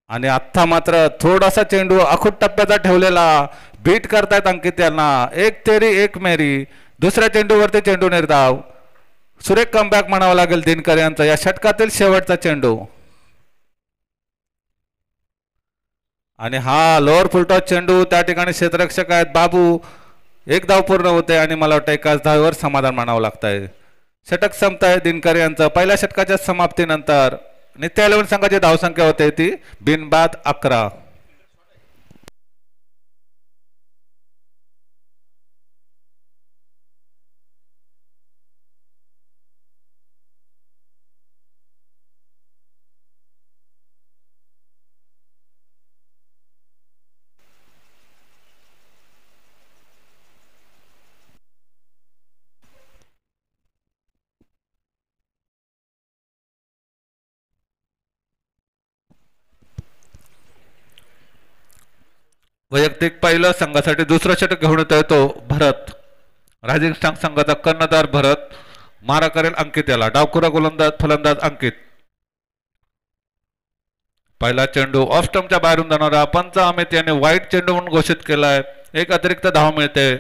आणि आत्ता मात्र थोडासा चेंडू अखूट टप्प्याचा ठेवलेला बीट करतायत अंकित यांना. एक तेरी एक मेरी. दुसऱ्या चेंडूवरती चेंडू निर्धाव. सुरेख कमबॅक म्हणावं लागेल दिनकर यांचा या षटकातील शेवटचा चेंडू. आणि हा लोअर फुलटॉस चेंडू त्या ठिकाणी क्षेत्ररक्षक आहेत बाबू. एक धाव पूर्ण होते आणि मला वाटतं एकाच धावेवर समाधान मानावं लागतंय. षटक संपतंय दिनकर यांचं. पहिल्या षटकाच्या समाप्तीनंतर नित्य 11 संघाची धावसंख्या होते ती बिनबाद 11. वैयक्तिक पहिलं संघासाठी दुसरं षटक घेऊन येतोय तो भरत. रायझिंग स्टार संघाचा कर्णधार भरत. मारा करेल अंकित याला. डावखुरा गोलंदाज फलंदाज अंकित. पहिला चेंडू ऑफ स्टंपच्या बाहेरून जाणारा पंच अमित यांनी वाईट चेंडू म्हणून घोषित केलाय. एक अतिरिक्त धाव मिळते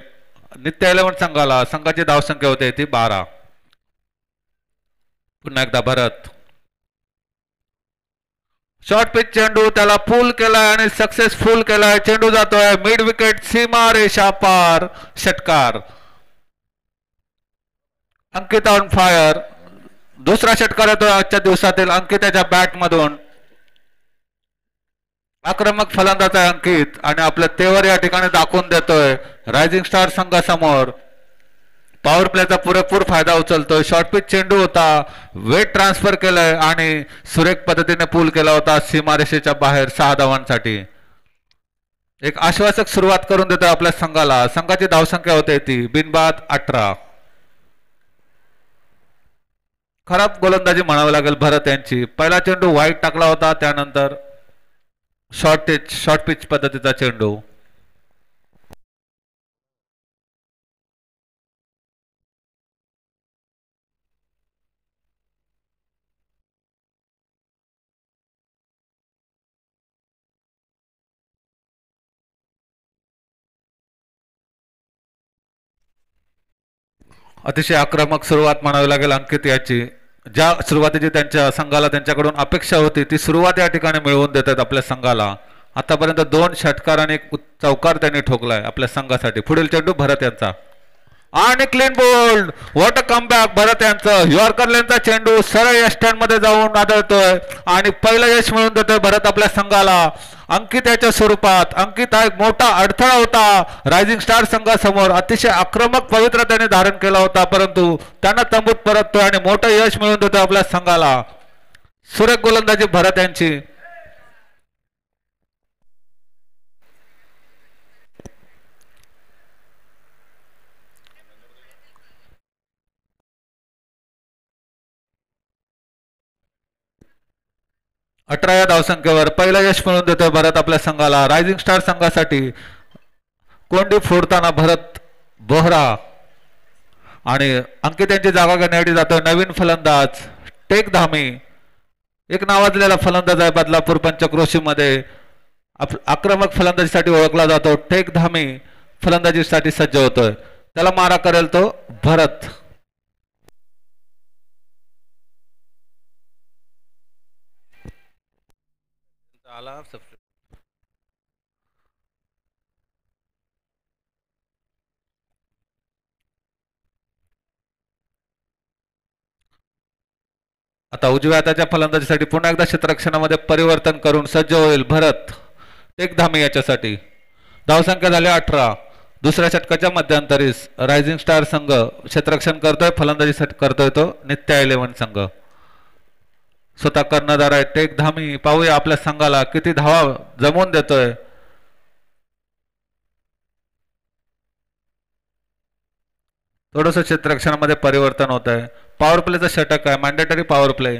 नित्य 11 संघाला. संघाची धावसंख्या होते ती 12. पुन्हा एकदा भरत. शॉर्ट पिच चेंडू त्याला पूल केलाय आणि सक्सेसफुल केलाय. चेंडू जातोय मिड विकेट सीमा रेषा पार. षटकार. अंकित ऑन फायर. दुसरा षटकार येतोय आजच्या दिवसातील अंकिताच्या बॅट मधून. आक्रमक फलंदाज आहे अंकित आणि आपल्या तेवर या ठिकाणी दाखवून देतोय रायझिंग स्टार संघासमोर. पॉवर प्लेचा पुरेपूर फायदा उचलतोय. शॉर्ट पिच चेंडू होता. वेट ट्रान्सफर केलाय आणि सुरेख पद्धतीने पूल केला होता सीमारेषेच्या बाहेर 6 धावांसाठी. एक आश्वासक सुरुवात करून देतोय आपल्या संघाला. संघाची धावसंख्या होते ती बिनबाद 18. खराब गोलंदाजी म्हणावी लागेल भरत यांची. पहिला चेंडू वाईट टाकला होता. त्यानंतर शॉर्ट पिच पद्धतीचा चेंडू. अतिशय आक्रमक सुरुवात म्हणावी लागेल अंकित याची. ज्या सुरुवातीची त्यांच्या संघाला त्यांच्याकडून अपेक्षा होती ती सुरुवात या ठिकाणी मिळवून देतात आपल्या संघाला. आतापर्यंत 2 षटकार आणि 1 चौकार त्यांनी ठोकलाय आपल्या संघासाठी. पुढील चेंडू भरत यांचा आणि clean bowled. What a comeback Bharat यांचं. यॉर्कर लेनचा चेंडू सरळ या स्टँड मध्ये जाऊन आदळतोय आणि पहिलं यश मिळवून देतोय भरत आपल्या संघाला. अंकित याच्या स्वरूपात. अंकित हा एक मोठा अडथळा होता रायझिंग स्टार संघासमोर. अतिशय आक्रमक पवित्र त्याने धारण केला होता परंतु त्यांना तंबूत परततोय आणि मोठं यश मिळवून देतोय आपल्या संघाला. सुरेख गोलंदाजी भरत यांची. अठरा या धावसंख्येवर पहिलं यश मिळवून देतोय भरत आपल्या संघाला. रायझिंग स्टार संघासाठी कोंडी फोडताना भरत बोहरा आणि अंकित यांची जागा घेण्यासाठी जातोय नवीन फलंदाज टेक धामी. एक नावाजलेला फलंदाज आहे बदलापूर पंचक्रोशी मध्ये. आक्रमक फलंदाजीसाठी ओळखला जातो. टेक धामी फलंदाजीसाठी सज्ज होतोय. त्याला मारा करेल तो भरत. आता उजव्या हाताच्या फलंदाजीसाठी पुन्हा एकदा क्षेत्ररक्षणामध्ये परिवर्तन करून सज्ज होईल भरत. एक धामी याच्यासाठी. धावसंख्या झाली 18. दुसऱ्या षटकाच्या मध्यंतरीस रायझिंग स्टार संघ क्षेत्ररक्षण करतोय. फलंदाजीसाठी करतोय तो नित्य 11 संघ. स्वतः कर्णधार आहे टेक धामी. पाहूया आपल्या संघाला किती धावा जमवून देतोय. थोडंसं क्षेत्ररक्षणामध्ये परिवर्तन होत आहे. पॉवर प्लेचं षटक आहे. Mandatory power play.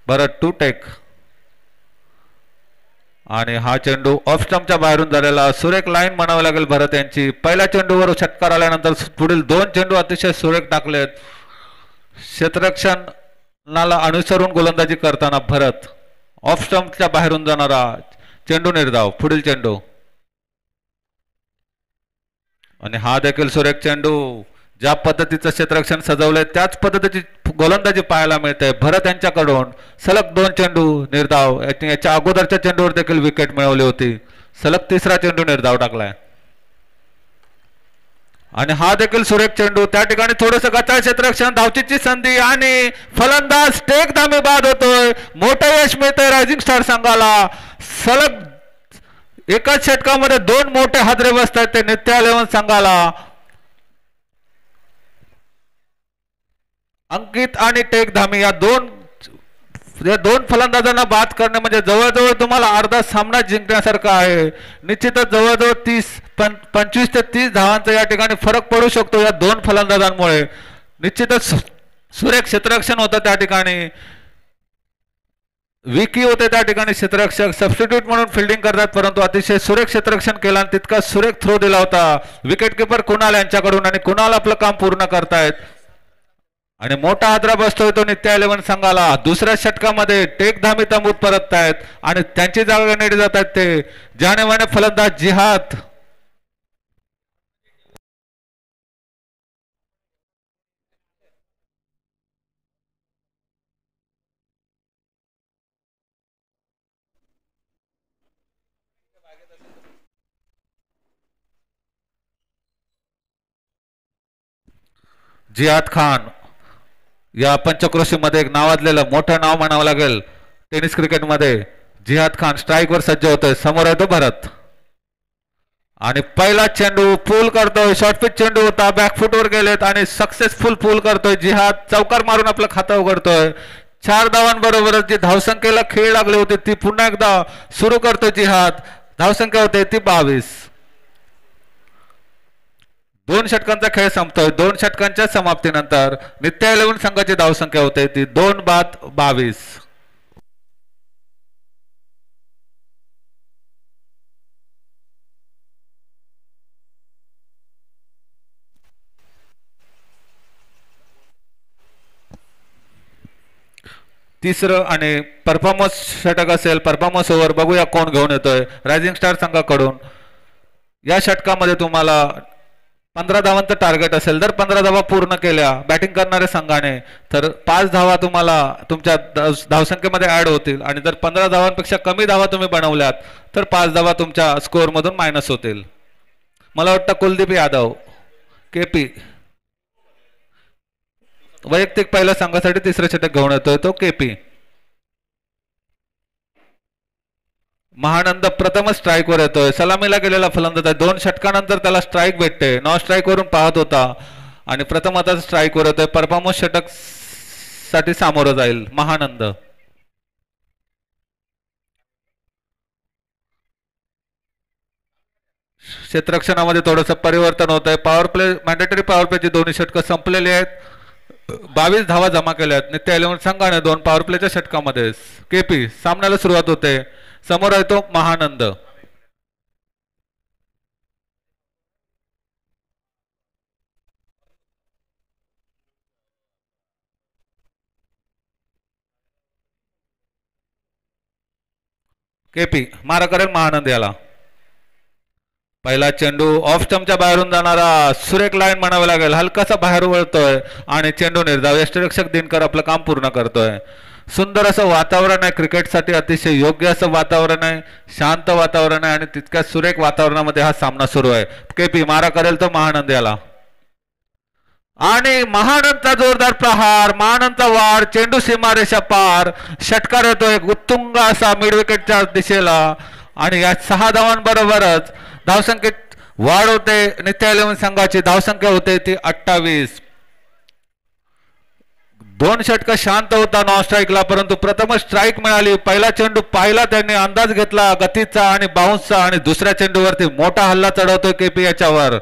Bharat to take आणि हा चेंडू ऑफ स्टंपच्या बाहेरून झालेला. सुरेख लाईन म्हणावी लागेल भरत यांची. पहिल्या चेंडूवर षटकार आल्यानंतर पुढील 2 चेंडू अतिशय सुरेख टाकलेत. क्षेत्ररक्षणाला अनुसरून गोलंदाजी करताना भरत. ऑफ स्टंपच्या बाहेरून जाणारा चेंडू निर्धाव. पुढील चेंडू आणि हा देखील सुरेख चेंडू. ज्या पद्धतीचं क्षेत्ररक्षण सजवलंय त्याच पद्धतीची गोलंदाजी पाहायला मिळते भरत यांच्याकडून. सलग 2 चेंडू निर्धाव. याच्या अगोदरच्या चेंडूवर देखील विकेट मिळवली होती. सलग 3रा चेंडू निर्धाव टाकलाय आणि हा देखील सुरेख चेंडू. त्या ठिकाणी थोडंसं गचाळ क्षेत्ररक्षण, धावचीची संधी आणि फलंदाज टेक धामी बाद होतोय. मोठं यश मिळतंय रायझिंग स्टार संघाला. सलग एकाच षटकामध्ये 2 मोठे हादरे बसतात ते नित्या 11 संघाला. अंकित आणि टेक धामी या दोन फलंदाजांना बाद करणे म्हणजे जवळजवळ तुम्हाला अर्धा सामना जिंकण्यासारखा आहे. निश्चितच जवळजवळ 25 ते 30 धावांचा या ठिकाणी फरक पडू शकतो या 2 फलंदाजांमुळे. निश्चितच सुरेख क्षेत्ररक्षण होतं त्या ठिकाणी. विकी होते त्या ठिकाणी क्षेत्ररक्षक, सबस्टिट्यूट म्हणून फिल्डिंग करतात परंतु अतिशय सुरेख क्षेत्ररक्षण केलं आणि तितका सुरेख थ्रो दिला होता विकेट किपर कुणाल यांच्याकडून आणि कुणाल आपलं काम पूर्ण करतायत आणि मोठा हादरा बसतोय तो नित्या 11 संघाला. दुसऱ्या षटकामध्ये टेक धामी तंबूत परततायत आणि त्यांची जागा नेली जात आहेत ते जानेमाने फलंदाज जिहाद. जिहाद खान या पंचक्रोशीमध्ये एक नावाजलेलं मोठं नाव म्हणावं लागेल टेनिस क्रिकेटमध्ये. जिहाद खान स्ट्राईकवर सज्ज होतोय. समोर येतो भरत आणि पहिला चेंडू पूल करतोय. शॉर्टपिच चेंडू होता, बॅकफुटवर गेलेत आणि सक्सेसफुल पूल करतोय जिहाद. चौकार मारून आपलं खातं उघडतोय. 4 धावांबरोबरच जी धावसंख्येला खेळ लागली होती ती पुन्हा एकदा सुरू करतोय जिहाद. धावसंख्या होते ती 22. 2 षटकांचा खेळ संपतोय. 2 षटकांच्या समाप्तीनंतर नित्या 11 संघाची धावसंख्या होते ती 2-22. तिसरं आणि परफॉर्मन्स षटक असेल. परफॉर्मन्स ओव्हर बघूया कोण घेऊन येतोय रायझिंग स्टार संघाकडून. या षटकामध्ये तुम्हाला 15 धावांचं टार्गेट असेल. जर 15 धावा पूर्ण केल्या बॅटिंग करणाऱ्या संघाने तर 5 धावा तुम्हाला तुमच्या धावसंख्येमध्ये ऍड होतील आणि जर 15 धावांपेक्षा कमी धावा तुम्ही बनवल्यात तर 5 धावा तुमच्या स्कोअरमधून मायनस होतील. मला वाटतं कुलदीप यादव केपी वैयक्तिक पहिल्या संघासाठी 3रं षटक घेऊन येतोय तो केपी. महानंद प्रथमच स्ट्राईकवर येतोय. सलामीला गेलेला फलंदाज आहे. 2 षटकानंतर त्याला स्ट्राईक भेटते. नॉन स्ट्राईक वरून पाहत होता आणि प्रथम आता स्ट्राईकवर येतोय. परफॉर्मन्स षटक साठी सामोरं जाईल महानंद. क्षेत्ररक्षणामध्ये थोडंसं परिवर्तन होत आहे. पॉवर प्ले मॅन्डेटरी पॉवर प्लेची 2 षटकं संपलेली आहेत. 22 धावा जमा केल्या आहेत नित्या 11 संघाने 2 पॉवर प्लेच्या षटकामध्ये. केपी सामन्याला सुरुवात होते. समोर आहे तो महानंद. केपी मारा करेल महानंद याला. पहिला चेंडू ऑफ स्टंपच्या बाहेरून जाणारा सुरेख लाईन म्हणावं लागेल. हलकासा बाहेर वळतोय आणि चेंडू निर्धाव. यष्टिरक्षक दिनकर आपलं काम पूर्ण करतोय. सुंदर असं वातावरण आहे क्रिकेटसाठी. अतिशय योग्य असं वातावरण आहे. शांत वातावरण आहे आणि तितक्या सुरेख वातावरणामध्ये हा सामना सुरू आहे. केपी मारा करेल तो महानंद याला आणि महानंदचा जोरदार प्रहार. महानंदचा वार. चेंडू सीमारेषा पार. षटकार येतो एक उत्तुंग असा मिड विकेटच्या दिशेला आणि या 6 धावांबरोबरच धावसंख्येत वाढ होते. नित्या 11 संघाची धावसंख्या होते ती 28. 2 षटक शांत होता नॉन स्ट्राईकला परंतु प्रथम स्ट्राईक मिळाली. पहिला चेंडू पाहिला त्यांनी अंदाज घेतला गतीचा आणि बाउन्सचा आणि दुसऱ्या चेंडूवरती मोठा हल्ला चढवतोय केपी याच्यावर.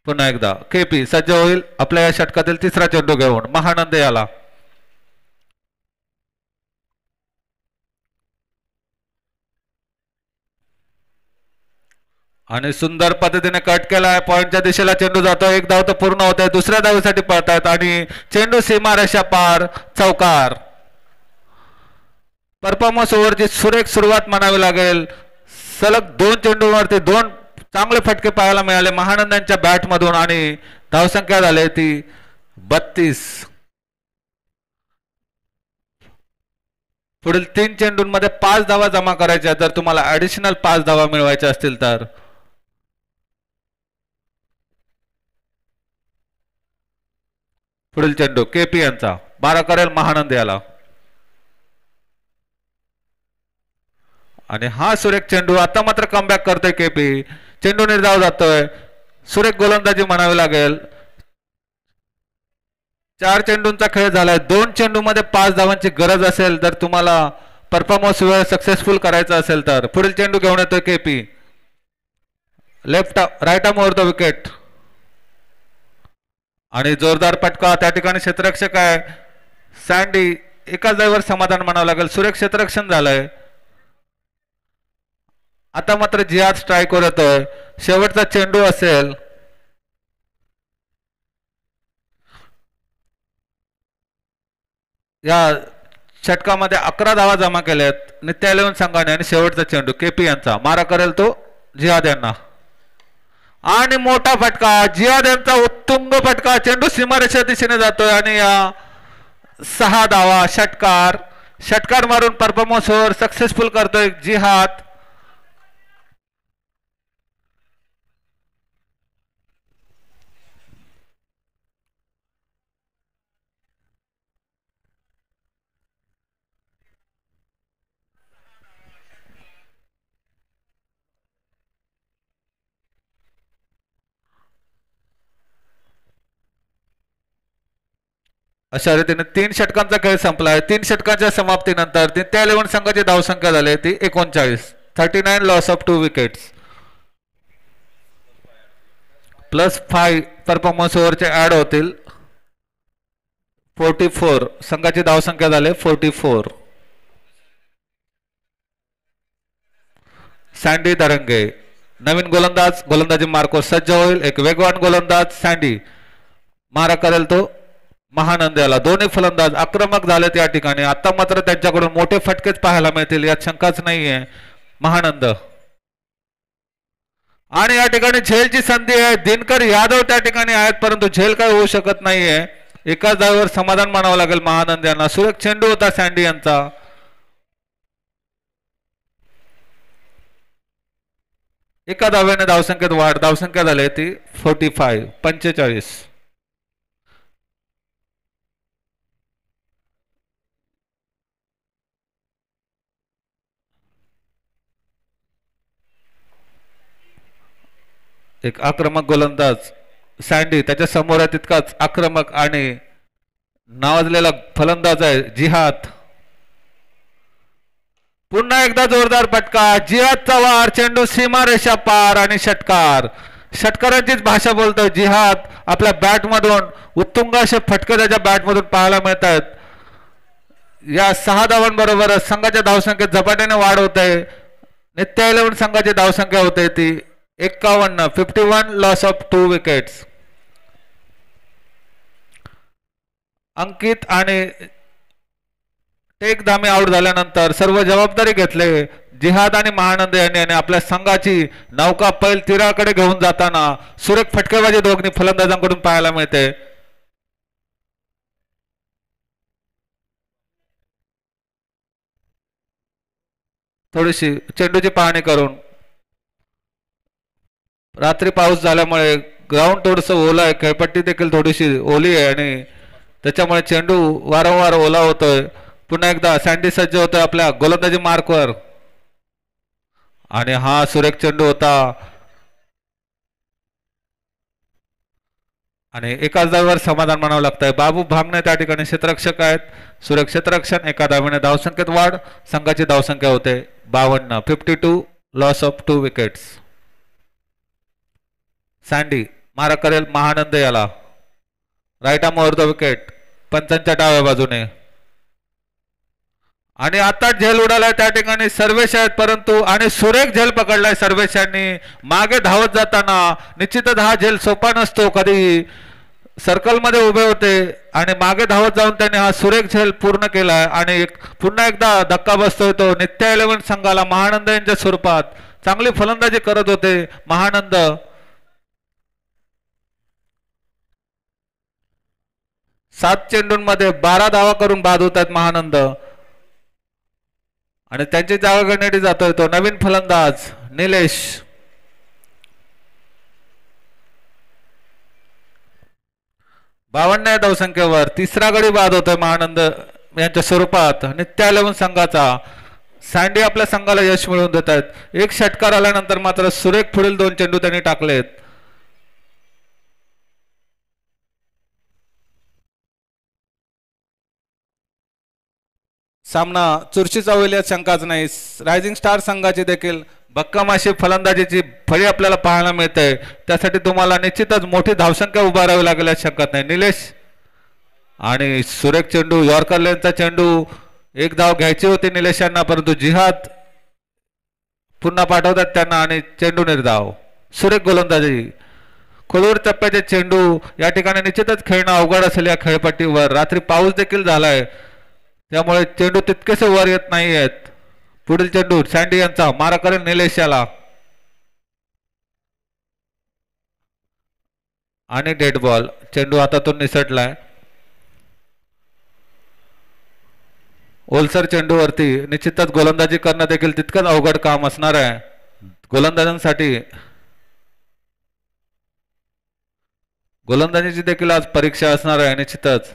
पुन्हा एकदा केपी सज्ज होईल आपल्या या षटकातील 3रा चेंडू घेऊन. महानंद याला आणि सुंदर पद्धतीने कट केलाय. पॉइंटच्या दिशेला चेंडू जातो. एक धाव तर पूर्ण होत आहे. दुसऱ्या धावेसाठी पळतायत आणि चेंडू सीमारेषा पार, चौकार. परफॉर्मन्स ओव्हरची सुरेख सुरुवात म्हणावी लागेल. सलग 2 चेंडूवरती 2 चांगले फटके पाहायला मिळाले महानंदांच्या बॅटमधून आणि धावसंख्या झाली ती 32. पुढील 3 चेंडूंमध्ये 5 धावा जमा करायच्या जर तुम्हाला ऍडिशनल 5 धावा मिळवायच्या असतील तर. पुढील चेंडू केपी यांचा, मारा करेल महानंद याला आणि हा सुरेख चेंडू. आता मात्र कमबॅक करतोय केपी. चेंडू निर्धाव जातोय. सुरेख गोलंदाजी म्हणावी लागेल. 4 चेंडूंचा खेळ झालाय. 2 चेंडूमध्ये 5 धावांची गरज असेल जर तुम्हाला परफॉर्मन्स वेळ सक्सेसफुल करायचा असेल तर. पुढील चेंडू घेऊन येतोय KP. Left right arm over the wicket आणि जोरदार फटका. त्या ठिकाणी क्षेत्ररक्षक आहे सँडी. एकाच जागेवर समाधान म्हणावं लागेल. सुरेख क्षेत्ररक्षण झालंय. आता मात्र जिहाद स्ट्राईकवर येतोय. शेवटचा चेंडू असेल. या षटकामध्ये 11 धावा जमा केल्यात नित्या 11 संघाने आणि शेवटचा चेंडू केपी यांचा, मारा करेल तो जिहाद यांना आणि मोठा फटका. जिहाद यांचा उत्तुंग फटका. चेंडू सीमारेषा दिशेने जातोय आणि या 6 धावा. षटकार. षटकार मारून परफॉर्मन्स ओव्हर सक्सेसफुल करतोय जिहाद. अशा रीतीने 3 षटकांचा खेळ संपलाय. 3 षटकांच्या समाप्तीनंतर नित्या 11 संघाची धावसंख्या झाली ती 39. 39 loss of 2 wickets plus 5 performance ओव्हरचे ऍड होतील. 44 संघाची धावसंख्या झाली 44. सँडी तरंगे नवीन गोलंदाज. गोलंदाजी मार्को सज्ज होईल. एक वेगवान गोलंदाज सँडी, मारा करेल तो महानंद याला. दोन्ही फलंदाज आक्रमक झालेत या ठिकाणी. आता मात्र त्यांच्याकडून मोठे फटकेच पाहायला मिळतील यात शंकाच नाहीये. महानंद आणि या ठिकाणी झेलची संधी आहे. दिनकर यादव त्या ठिकाणी आहेत परंतु झेल काय होऊ शकत नाहीये. एकाच धावेवर समाधान मानावं लागेल महानंद यांना. सुरेख चेंडू होता सँडी यांचा. एका धाव्याने धावसंख्येत वाढ. धावसंख्या झाली ती 45. 45. एक आक्रमक गोलंदाज सँडी, त्याच्या समोर आहे तितकाच आक्रमक आणि नावाजलेला फलंदाज आहे जिहाद. पुन्हा एकदा जोरदार फटका. जिहादचा वार. चेंडू सीमारेषा पार आणि षटकार. षटकारांचीच भाषा बोलतोय जिहाद. आपल्या बॅटमधून उत्तुंग असे फटके त्याच्या बॅटमधून पाहायला मिळत आहेत. या 6 धावांबरोबर संघाच्या धावसंख्येत झपाट्याने वाढ होते. नित्या 11 संघाची धावसंख्या होते ती 51. 51 लॉस ऑफ 2 विकेट्स. अंकित आणि टेक धामे आउट झाल्यानंतर सर्व जबाबदारी घेतले जिहाद आणि महानंद यांनी आणि आपल्या संघाची नौका पैल तीराकडे घेऊन जाताना सुरेख फटकेबाजी दोघांनी फलंदाजांकडून पाहायला मिळते. थोडीशी चेंडूची पाहणी करून. रात्री पाऊस झाल्यामुळे ग्राउंड थोडंसं ओलं आहे. खेळपट्टी देखील थोडीशी ओली आहे आणि त्याच्यामुळे चेंडू वारंवार ओला होतोय. पुन्हा एकदा सँडी सज्ज होतोय आपल्या गोलंदाजी मार्कवर आणि हा सुरेख चेंडू होता आणि एकाच धावेवर समाधान मानावं लागतंय. बाबू भांगणे त्या ठिकाणी क्षेत्ररक्षक आहेत. सुरेख क्षेत्ररक्षण. एका धावेने धावसंख्येत वाढ. संघाची धावसंख्या होते 52. 52 लॉस ऑफ 2 विकेट्स. सँडी, मारा करेल महानंद याला. Right arm over the wicket. पंचांच्या डाव्या बाजूने आणि आता झेल उडालाय त्या ठिकाणी सर्वेश आहेत, परंतु आणि सुरेख झेल पकडलाय सर्वेशांनी मागे धावत जाताना. निश्चितच हा झेल सोपा नसतो, कधी सर्कलमध्ये उभे होते आणि मागे धावत जाऊन त्यांनी हा सुरेख झेल पूर्ण केलाय. आणि पुन्हा एकदा धक्का बसतोय तो नित्या 11 संघाला महानंद यांच्या स्वरूपात. चांगली फलंदाजी करत होते महानंद. 7 चेंडूंमध्ये 12 धावा करून बाद होतात महानंद. आणि त्यांची जागा घेण्यासाठी जातोय तो नवीन फलंदाज निलेश. 52 धावसंख्येवर तिसरा गडी बाद होतोय महानंद यांच्या स्वरूपात. नित्या 11 संघाचा सँडी आपल्या संघाला यश मिळवून देत आहेत. एक षटकार आल्यानंतर मात्र सुरेख पुढील 2 चेंडू त्यांनी टाकलेत. सामना चुरशीचा होईल यात शंकाच नाही. रायझिंग स्टार संघाची देखील भक्कम अशी फलंदाजीची फळी आपल्याला पाहायला मिळते. त्यासाठी तुम्हाला निश्चितच मोठी धावसंख्या उभारावी लागेल यात शंकाच नाही. निलेश आणि सुरेख चेंडू यॉर्कर लेनचा चेंडू. एक धाव घ्यायची होती निलेशांना, परंतु जिहाद पुन्हा पाठवतात त्यांना आणि चेंडू निर्धाव. सुरेख गोलंदाजी. खोलवर टप्प्याचे चेंडू या ठिकाणी निश्चितच खेळणं अवघड असेल या खेळपट्टीवर. रात्री पाऊस देखील झालाय, त्यामुळे चेंडू तितकेसे वर येत नाही आहेत. पुढील चेंडू सँडी यांचा मारा करेल निलेश याला आणि डेड बॉल. चेंडू हातातून निसटलाय. ओलसर चेंडूवरती निश्चितच गोलंदाजी करणं देखील तितकंच अवघड काम असणार आहे गोलंदाजांसाठी. गोलंदाजीची देखील आज परीक्षा असणार आहे निश्चितच.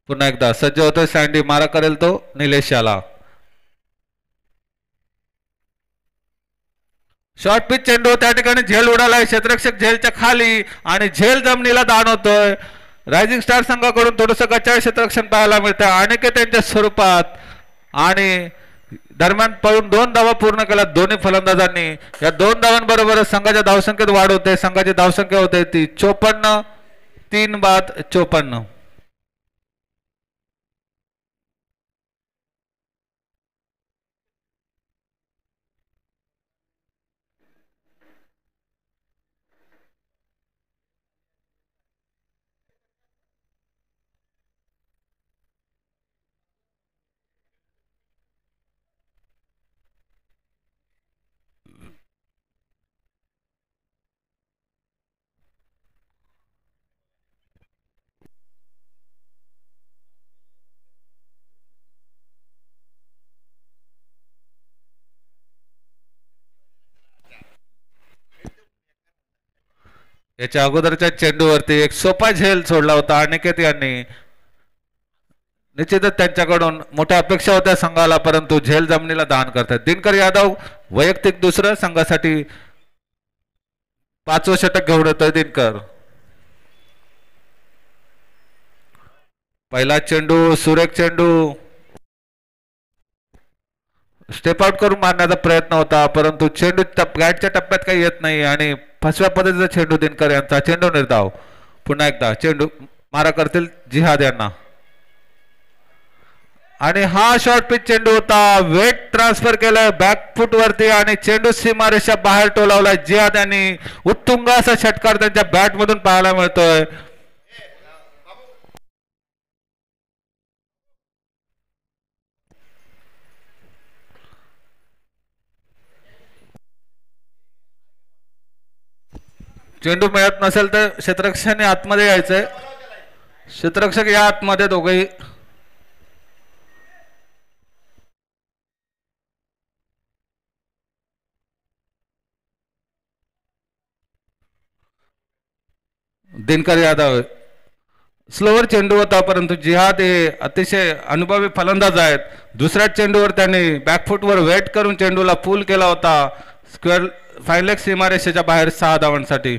पुन्हा एकदा सज्ज होतोय सँडी, मारा करेल तो निलेश याला. शॉर्ट पिच चेंडू त्या ठिकाणी झेल उडालाय क्षेत्ररक्षक झेलच्या खाली आणि झेल जमिनीला दान होतोय. रायझिंग स्टार संघाकडून थोडस गचाळ क्षेत्ररक्षण पाहायला मिळतं अनिकेत यांच्या स्वरूपात. आणि दरम्यान पळून 2 धावा पूर्ण केल्या दोन्ही फलंदाजांनी. या 2 धावांबरोबर संघाच्या धावसंख्येत वाढ होते. संघाची धावसंख्या होते ती 54. 3 बाद 54. याच्या अगोदरच्या चेंडूवरती एक सोपा झेल सोडला होता अनिकेत यांनी. निश्चितच त्यांच्याकडून मोठ्या अपेक्षा होत्या संघाला, परंतु झेल जमिनीला दान करतात. दिनकर यादव वैयक्तिक दुसरं संघासाठी 5वं षटक घेऊन येतोय दिनकर. पहिला चेंडू सुरेख चेंडू स्टेप आउट करून मारण्याचा प्रयत्न होता, परंतु चेंडू बॅटच्या टप्प्यात काही येत नाही आणि फसव्या पद्धतीचा चेंडू दिनकर यांचा. चेंडू निर्धाव. पुन्हा एकदा चेंडू मारा करतील जिहाद यांना. आणि हा शॉर्ट पिच चेंडू होता. वेट ट्रान्सफर केलाय बॅकफुट वरती आणि चेंडू सीमारेषा बाहेर टोलावलाय जिहाद यांनी. उत्तुंग असा षटकार त्यांच्या बॅट मधून पाहायला मिळतोय. चेंडू मिळत नसेल तर क्षेत्ररक्षकाने आतमध्ये यायचंय. क्षेत्ररक्षक या आतमध्ये दोघेही. दिनकर यादव स्लोवर चेंडू होता, परंतु जिहाद हे अतिशय अनुभवी फलंदाज आहेत. दुसऱ्या चेंडूवर त्यांनी बॅकफुटवर वेट करून चेंडूला पूल केला होता स्क्वेअर फाईन लेग सीमारेषेच्या बाहेर 6 धावांसाठी.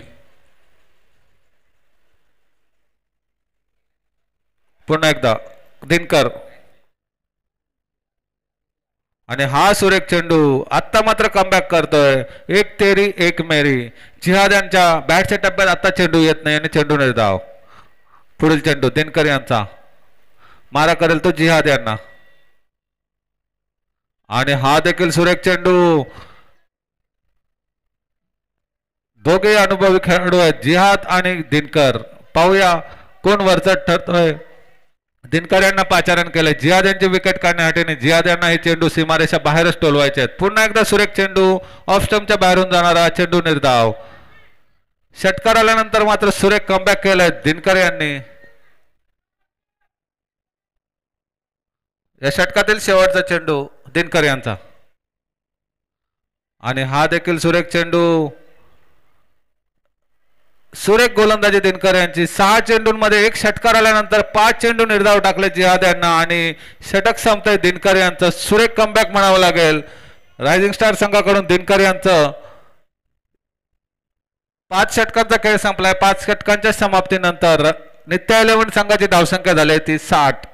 पुन्हा एकदा दिनकर आणि हा सुरेख चेंडू. आता मात्र कमबॅक करतोय. 1 तेरी 1 मेरी. जिहाद यांच्या बॅटच्या टप्प्यात आता चेंडू येत नाही आणि चेंडू निर्धाव. पुढील चेंडू दिनकर यांचा मारा करेल तो जिहाद यांना आणि हा देखील सुरेख चेंडू दोघे अनुभवी खेळाडू आहेत जिहाद आणि दिनकर पाहूया कोण वरचढ ठरतोय दिनकर यांना पाचारण केलंय जिहाद यांची विकेट काढण्यासाठी जिहाद यांना हे चेंडू सीमारेषा बाहेरच टोलवायचे आहेत पुन्हा एकदा सुरेख चेंडू ऑफ स्टंपच्या बाहेरून जाणारा चेंडू निर्धाव षटकार आल्यानंतर मात्र सुरेख कमबॅक केलंय दिनकर यांनी या षटकातील शेवटचा चेंडू दिनकर यांचा आणि हा देखील सुरेख चेंडू सुरेख गोलंदाजी दिनकर यांची 6 चेंडूंमध्ये एक षटकार आल्यानंतर 5 चेंडू निर्धाव टाकले जिहाद यांना आणि षटक संपतंय दिनकर यांचं सुरेख कमबॅक म्हणावं लागेल रायझिंग स्टार संघाकडून दिनकर यांचं 5 षटकांचा खेळ संपलाय 5 षटकांच्या समाप्तीनंतर नित्या 11 संघाची धावसंख्या झाली ती 60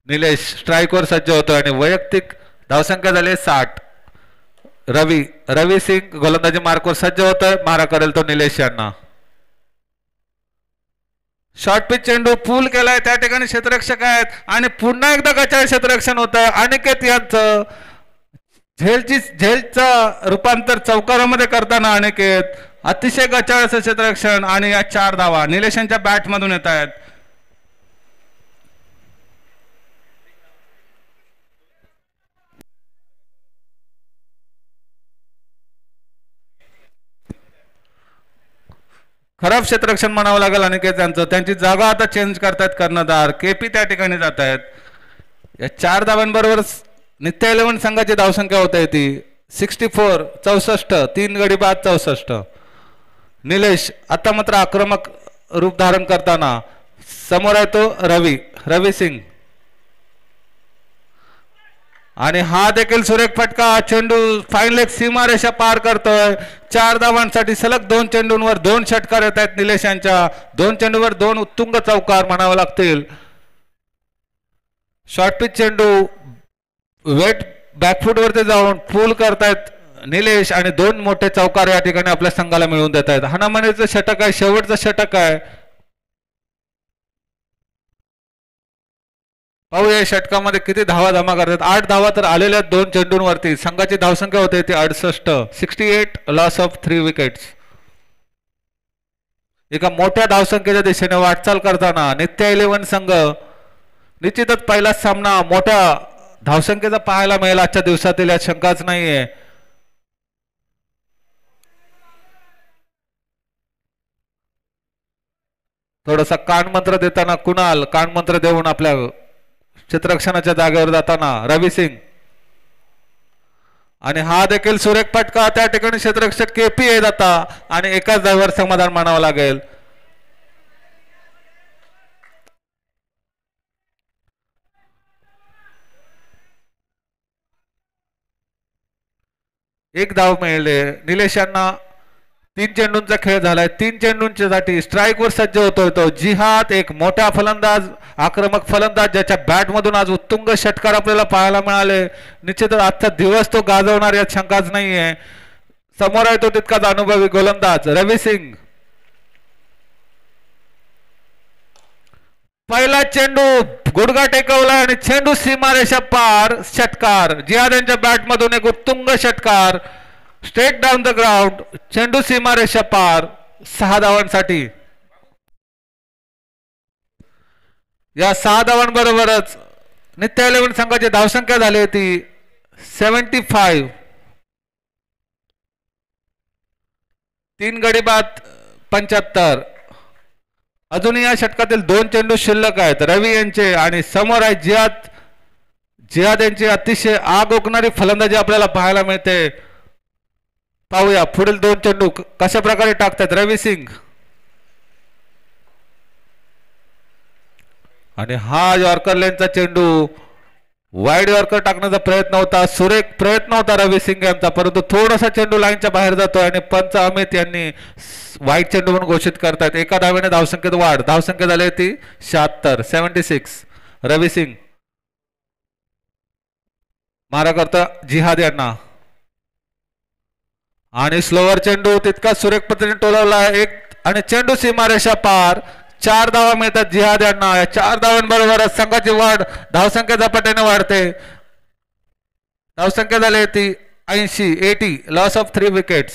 निलेश स्ट्राईकवर सज्ज होतोय आणि वैयक्तिक धावसंख्या झाली 60 रवी सिंग गोलंदाजी मार्कवर सज्ज होतोय मारा करेल तो निलेश यांना शॉर्ट पिच चेंडू पूल केलाय त्या ठिकाणी क्षेत्ररक्षक आहेत आणि पुन्हा एकदा गचाळ क्षेत्ररक्षण होत आहे अनिकेत यांचं झेलचं रूपांतर चौकारामध्ये करताना अनिकेत अतिशय गचाळ असं क्षेत्ररक्षण आणि या 4 धावा निलेश यांच्या बॅट मधून येत आहेत खराब क्षेत्ररक्षण म्हणावं लागेल अनिकेत यांचं त्यांची जागा आता चेंज करतायत कर्णधार केपी त्या ठिकाणी जात आहेत या 4 धावांबरोबर नित्या 11 संघाची धावसंख्या होत आहे ती 64 64 3 गडी बाद 64 निलेश आता मात्र आक्रमक रूप धारण करताना समोर आहे तो रवी सिंग आणि हा देखील सुरेख फटका चेंडू फाईन लेग सीमारेषा पार करतोय 4 धावांसाठी सलग 2 चेंडूंवर 2 षटकार येत आहेत निलेश यांच्या 2 चेंडूवर 2 उत्तुंग चौकार म्हणावे लागतील शॉर्ट पिच चेंडू वेट बॅकफूट वरती जाऊन पूल करतायत निलेश आणि 2 मोठे चौकार या ठिकाणी आपल्या संघाला मिळवून देत आहेत हाणामारीचं षटक आहे शेवटचं षटक आहे पाहूया या षटकामध्ये किती धावा जमा करतात 8 धावा तर आलेल्या 2 चेंडूंवरती संघाची धावसंख्या होते ती 68 लॉस ऑफ 3 विकेट्स एका मोठ्या धावसंख्येच्या दिशेने वाटचाल करताना नित्या 11 संघ निश्चितच पहिलाच सामना मोठ्या धावसंख्येचा पाहायला मिळेल आजच्या दिवसातील यात शंकाच नाहीये थोडासा कानमंत्र देताना कुणाल कानमंत्र देऊन आपल्या क्षेत्ररक्षणाच्या जागेवर जाताना रवी सिंग आणि हा देखील सुरेख फटका त्या ठिकाणी क्षेत्ररक्षक केपी आहे जाता आणि एकाच धावेवर समाधान मानावं लागेल एक धाव मिळाले निलेश यांना 3 चेंडूंचा खेळ झालाय 3 चेंडूंसाठी स्ट्राईकवर सज्ज होतोय तो जिहाद एक मोठा फलंदाज आक्रमक फलंदाज ज्याच्या बॅट मधून आज उत्तुंग षटकार आपल्याला पाहायला मिळाले निश्चितच आजचा दिवस तो गाजवणार यात शंकाच नाहीये समोर आहे तो तितकाच अनुभवी गोलंदाज रवी सिंग पहिला चेंडू गुडघा टेकवला आणि चेंडू सीमारेषा पार षटकार जिहाद यांच्या बॅट मधून एक उत्तुंग षटकार स्ट्रेट डाऊन द ग्राउंड चेंडू सीमारेषा पार 6 धावांसाठी या 6 धावांबरोबरच नित्या 11 संघाची धावसंख्या झाली होती 75 3 गडी बाद 75 अजूनही या षटकातील 2 चेंडू शिल्लक आहेत रवी यांचे आणि समोर आहे जिहाद यांची अतिशय आग ओकणारी फलंदाजी आपल्याला पाहायला मिळते पाहूया पुढील 2 चेंडू कशा प्रकारे टाकतात रवी सिंग आणि हा यॉर्कर लेनचा चेंडू वाईड यॉर्कर टाकण्याचा प्रयत्न होता, सुरेख प्रयत्न होता रवी सिंग यांचा, परंतु थोडासा चेंडू लाईनच्या बाहेर जातोय आणि पंच अमित यांनी वाईट चेंडू म्हणून घोषित करतायत. एका धावेने धावसंख्येत वाढ. धावसंख्या झाली ती 76. रवी सिंग मारा करता जिहाद यांना आणि स्लोवर चेंडू तितका सुरेख पद्धतीने टोलवला एक आणि चेंडू सीमारेषा पार. 4 धावा मिळतात जिहाद यांना. या 4 धावांबरोबरच संघाची वाढ धावसंख्या झपाट्याने वाढते. धावसंख्या झाली ती 80. Loss of 3 wickets.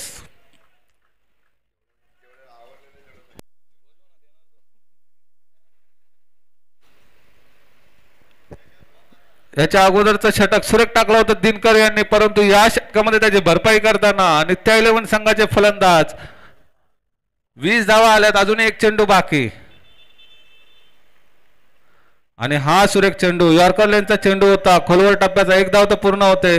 याच्या अगोदरचं षटक सुरेख टाकलं होतं दिनकर यांनी, परंतु या षटकामध्ये त्याची भरपाई करताना नित्या 11 संघाचे फलंदाज 20 धावा आल्यात. अजून एक चेंडू बाकी आणि हा सुरेख चेंडू यॉर्कर लेनचा चेंडू होता. खोलवर टप्प्याचा 1 धाव तर पूर्ण होते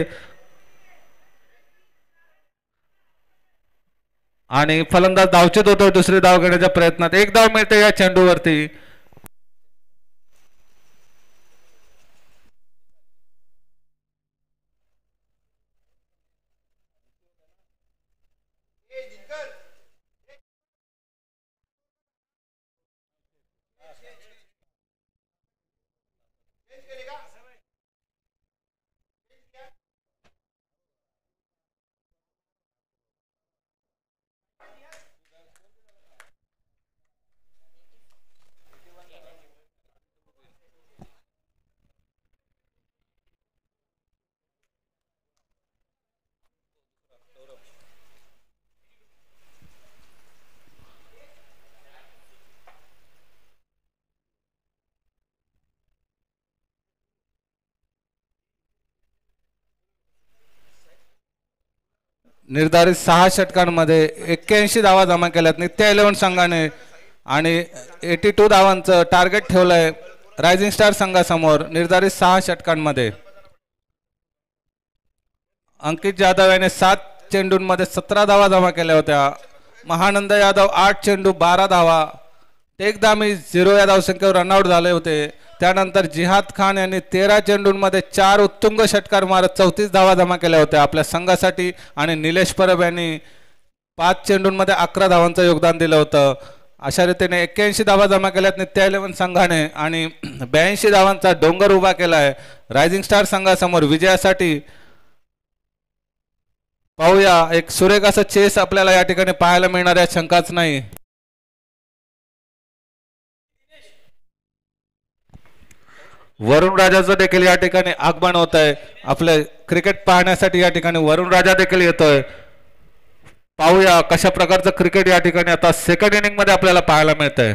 आणि फलंदाज धावचेत होतो दुसरी धाव घेण्याच्या प्रयत्नात. 1 धाव मिळते या चेंडूवरती. निर्धारित 6 षटकांमध्ये 81 धावा जमा केल्यात नित्या 11 संघाने आणि 82 धावांचं टार्गेट ठेवलंय रायझिंग स्टार संघासमोर. निर्धारित 6 षटकांमध्ये अंकित जाधव याने 7 चेंडूंमध्ये 17 धावा जमा केल्या होत्या. महानंद यादव 8 चेंडू 12 धावा. एकदा मी 0 या धावसंख्येवर रनआउट झाले होते. त्यानंतर जिहाद खान यांनी 13 चेंडूंमध्ये 4 उत्तुंग षटकार मारत 34 धावा जमा केल्या होत्या आपल्या संघासाठी आणि निलेश परब यांनी 5 चेंडूंमध्ये 11 धावांचं योगदान दिलं होतं. अशा रीतीने 81 धावा जमा केल्यात नित्या 11 संघाने आणि 82 धावांचा डोंगर उभा केलाय रायझिंग स्टार संघासमोर विजयासाठी. पाहूया एक सुरेख असं चेस आपल्याला या ठिकाणी पाहायला मिळणार आहे, शंकाच नाही. वरुण राजाचं देखील या ठिकाणी आगमन होत आहे. आपले क्रिकेट पाहण्यासाठी या ठिकाणी वरुण राजा देखील येतोय. पाहूया कशा प्रकारचं क्रिकेट या ठिकाणी आता सेकंड इनिंग मध्ये आपल्याला पाहायला मिळतंय.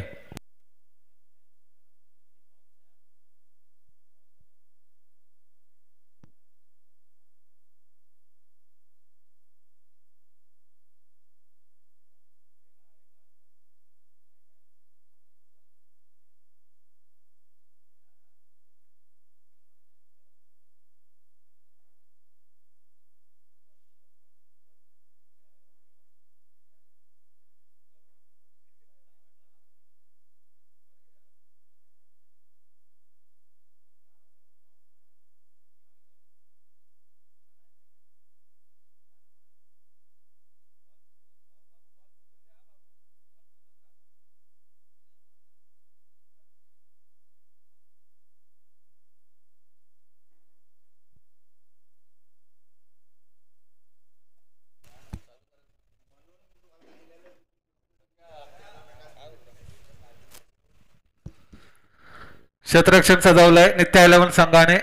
क्षेत्ररक्षण सजवलंय नित्या 11 संघाने.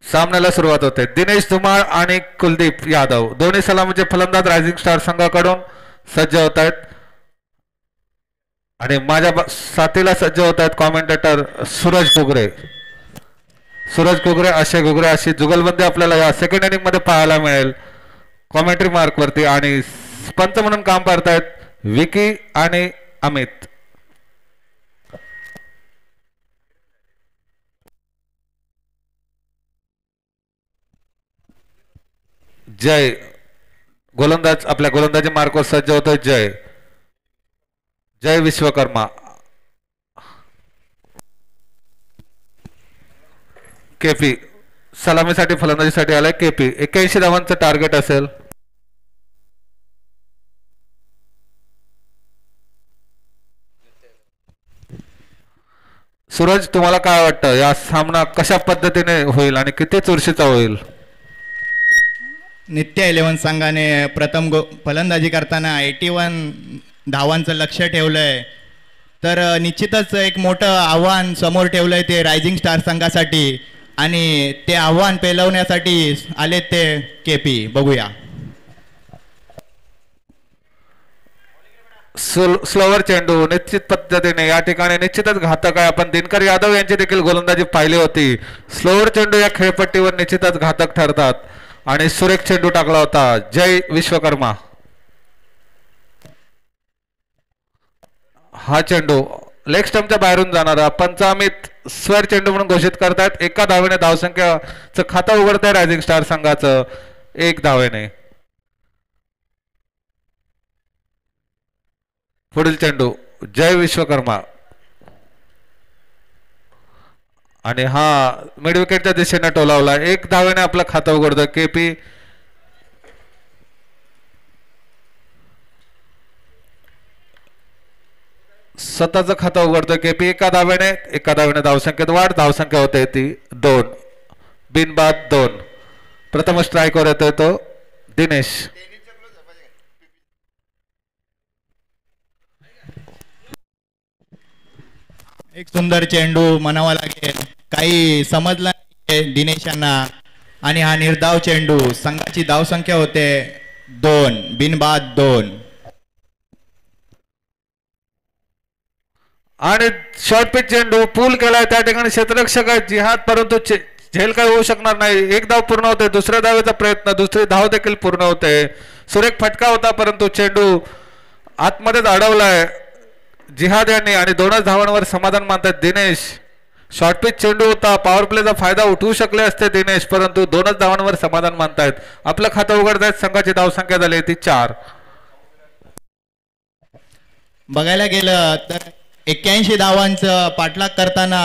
सामन्याला सुरुवात होते. दिनेश धुमाळ आणि कुलदीप यादव दोन्ही सलामीचे फलंदाज रायझिंग स्टार संघाकडून सज्ज होत आहेत. आणि माझ्या साथीला सज्ज होत आहेत कॉमेंटेटर सूरज कुगरे. सूरज कुगरे, अक्षय कुगरे अशी जुगलबंदी आपल्याला या सेकंड इनिंग मध्ये पाहायला मिळेल कॉमेंट्री मार्क वरती. आणि पंच म्हणून काम करतायत विकी आणि अमित. जय गोलंदाज आपल्या गोलंदाजी मार्कवर सज्ज होतोय. जय जय विश्वकर्मा. केपी सलामीसाठी फलंदाजीसाठी आलाय. केपी 81 धावांचं टार्गेट असेल. सूरज, तुम्हाला काय वाटतं या सामना कशा पद्धतीने होईल आणि किती चुरशीचा होईल? नित्य 11 संघाने प्रथम फलंदाजी करताना 81 धावांचं लक्ष ठेवलंय. तर निश्चितच एक मोठं आव्हान समोर ठेवलंय ते रायझिंग स्टार संघासाठी आणि ते आव्हान पेलवण्यासाठी आले ते केपी. बघूया. स्लोवर चेंडू निश्चित पद्धतीने या ठिकाणी निश्चितच घातक आहे. आपण दिनकर यादव यांची देखील गोलंदाजी पाहिली होती. स्लोवर चेंडू या खेळपट्टीवर निश्चितच घातक ठरतात आणि सुरेख चेंडू टाकला होता. जय विश्वकर्मा. हा चेंडू लेग स्टंपच्या बाहेरून जाणारा पंच अमित स्वर चेंडू म्हणून घोषित करतायत. एका धावेने धावसंख्याचं खातं उघडत आहे रायझिंग स्टार संघाचं 1 धावेने. पुढील चेंडू जय विश्वकर्मा आणि हा मिड विकेटच्या दिशेने टोलावला. 1 धावेने आपलं खातं उघडतं. केपी स्वतःचं खातं उघडतं. केपी एका धावेने धावसंख्येत वाढ. धावसंख्या होते ती 2. बिनबाद 2. प्रथम स्ट्राईकवर येतोय तो दिनेश. एक सुंदर चेंडू म्हणावा लागेल. काही समजलं नाही दिनेश यांना आणि हा निर्धाव चेंडू. संघाची धावसंख्या होते 2. बिनबाद 2. आणि शॉर्ट पिच चेंडू पूल केलाय. त्या ठिकाणी क्षेत्ररक्षक आहे जिहाद, परंतु झेल काही होऊ शकणार नाही. 1 धाव पूर्ण होते. दुसऱ्या धावेचा प्रयत्न, दुसरी धाव देखील पूर्ण होते. सुरेख फटका होता परंतु चेंडू आतमध्येच अडवलाय जिहाद यांनी आणि 2च धावांवर समाधान मानतात दिनेश. शॉर्ट पिच चेंडू होता. पॉवर प्लेचा फायदा उठवू शकले असते दिनेश, परंतु 2च धावांवर समाधान मानतायत. आपलं खातं उघडतायत. संघाची धावसंख्या झाली ती 4. बघायला गेलं तर 81 धावांचं पाठलाग करताना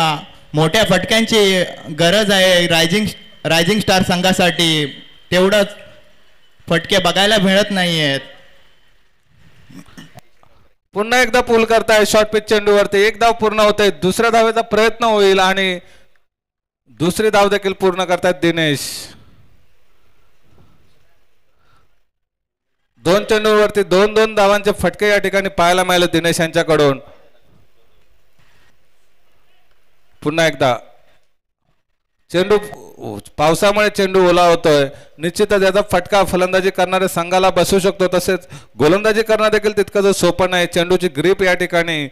मोठ्या फटक्यांची गरज आहे रायझिंग स्टार संघासाठी. तेवढंच फटके बघायला मिळत नाहीयेत. पुन्हा एकदा पूल करताय शॉर्ट पिच चेंडूवरती. 1 धाव पूर्ण होते. दुसऱ्या धावेचा प्रयत्न होईल आणि दुसरी धाव देखील पूर्ण करतायत दिनेश. 2 चेंडूवरती 2-2 धावांचे फटके या ठिकाणी पाहायला मिळाले दिनेश यांच्याकडून. पुन्हा एकदा चेंडू पावसामुळे चेंडू ओला होतोय. निश्चितच याचा फटका फलंदाजी करणाऱ्या संघाला बसू शकतो. तसेच गोलंदाजी करणं देखील तितकं सोपं नाही. चेंडूची ग्रीप या ठिकाणी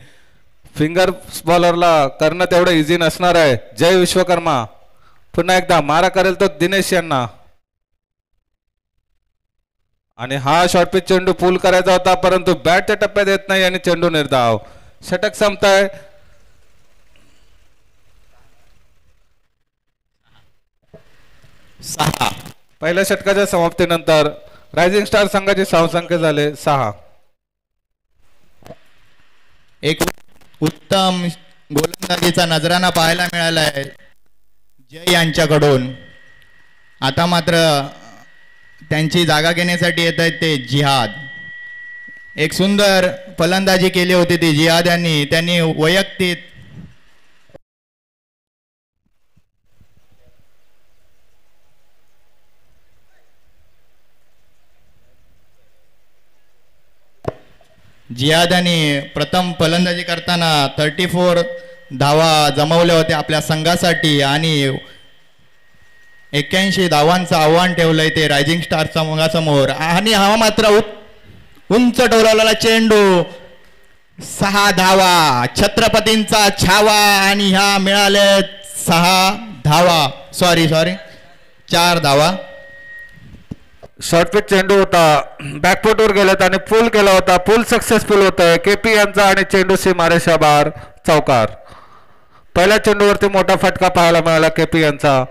फिंगर बॉलरला करणं तेवढं इझी नसणार आहे. जय विश्वकर्मा. पुन्हा एकदा मारा करेल तो दिनेश यांना आणि हा शॉर्ट पिच चेंडू पूल करायचा होता परंतु बॅटच्या टप्प्यात येत नाही आणि चेंडू निर्धाव. षटक संपताय. 6. पहिल्या षटकाच्या समाप्तीनंतर रायझिंग स्टार संघाची धावसंख्या झाले 6. एक उत्तम गोलंदाजीचा नजराणा पाहायला मिळाला आहे जय यांच्याकडून. आता मात्र त्यांची जागा घेण्यासाठी येत आहेत ते जिहाद. एक सुंदर फलंदाजी केली होती ती जिहाद यांनी. त्यांनी वैयक्तिक जिहाद यांनी प्रथम फलंदाजी करताना 34 धावा जमवल्या होत्या आपल्या संघासाठी आणि 81 धावांचं आव्हान ठेवलंय ते रायझिंग स्टार संघासमोर. आणि हा मात्र उंच डोलावलेला चेंडू 6 धावा, छत्रपतींचा छावा आणि ह्या मिळाले 6 धावा. सॉरी 4 धावा. शॉर्टपिच चेंडू होता, बॅकफुटवर गेलेत आणि पूल केला होता. पूल सक्सेसफुल होत आहे केपी यांचा आणि चेंडू सीमारेषा बाहेर चौकार. पहिल्या चेंडूवरती मोठा फटका पाहायला मिळाला केपी यांचा.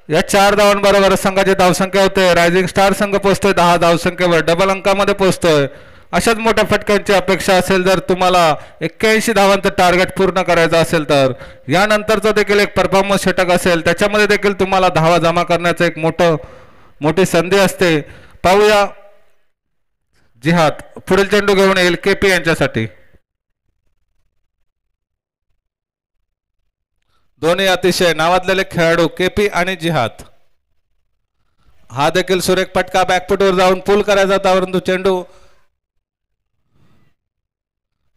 या 4 धावांबरोबर संघाची धावसंख्या होते. रायझिंग स्टार संघ पोहोचतोय 10 धावसंख्येवर, डबल अंकामध्ये पोहोचतोय. अशाच मोठ्या फटक्यांची अपेक्षा असेल जर तुम्हाला 81 धावांचं टार्गेट पूर्ण करायचं असेल तर. यानंतरचं देखील एक परफॉर्मन्स षटक असेल, त्याच्यामध्ये देखील तुम्हाला धावा जमा करण्याचं एक मोठी संधी असते. पाहूया जिहाद पुढील चेंडू घेऊन येईल केपी यांच्यासाठी. दोन्ही अतिशय नावाजलेले खेळाडू केपी आणि जिहाद. हा देखील सुरेख फटका बॅकफुटवर जाऊन पूल करायचा होता, परंतु चेंडू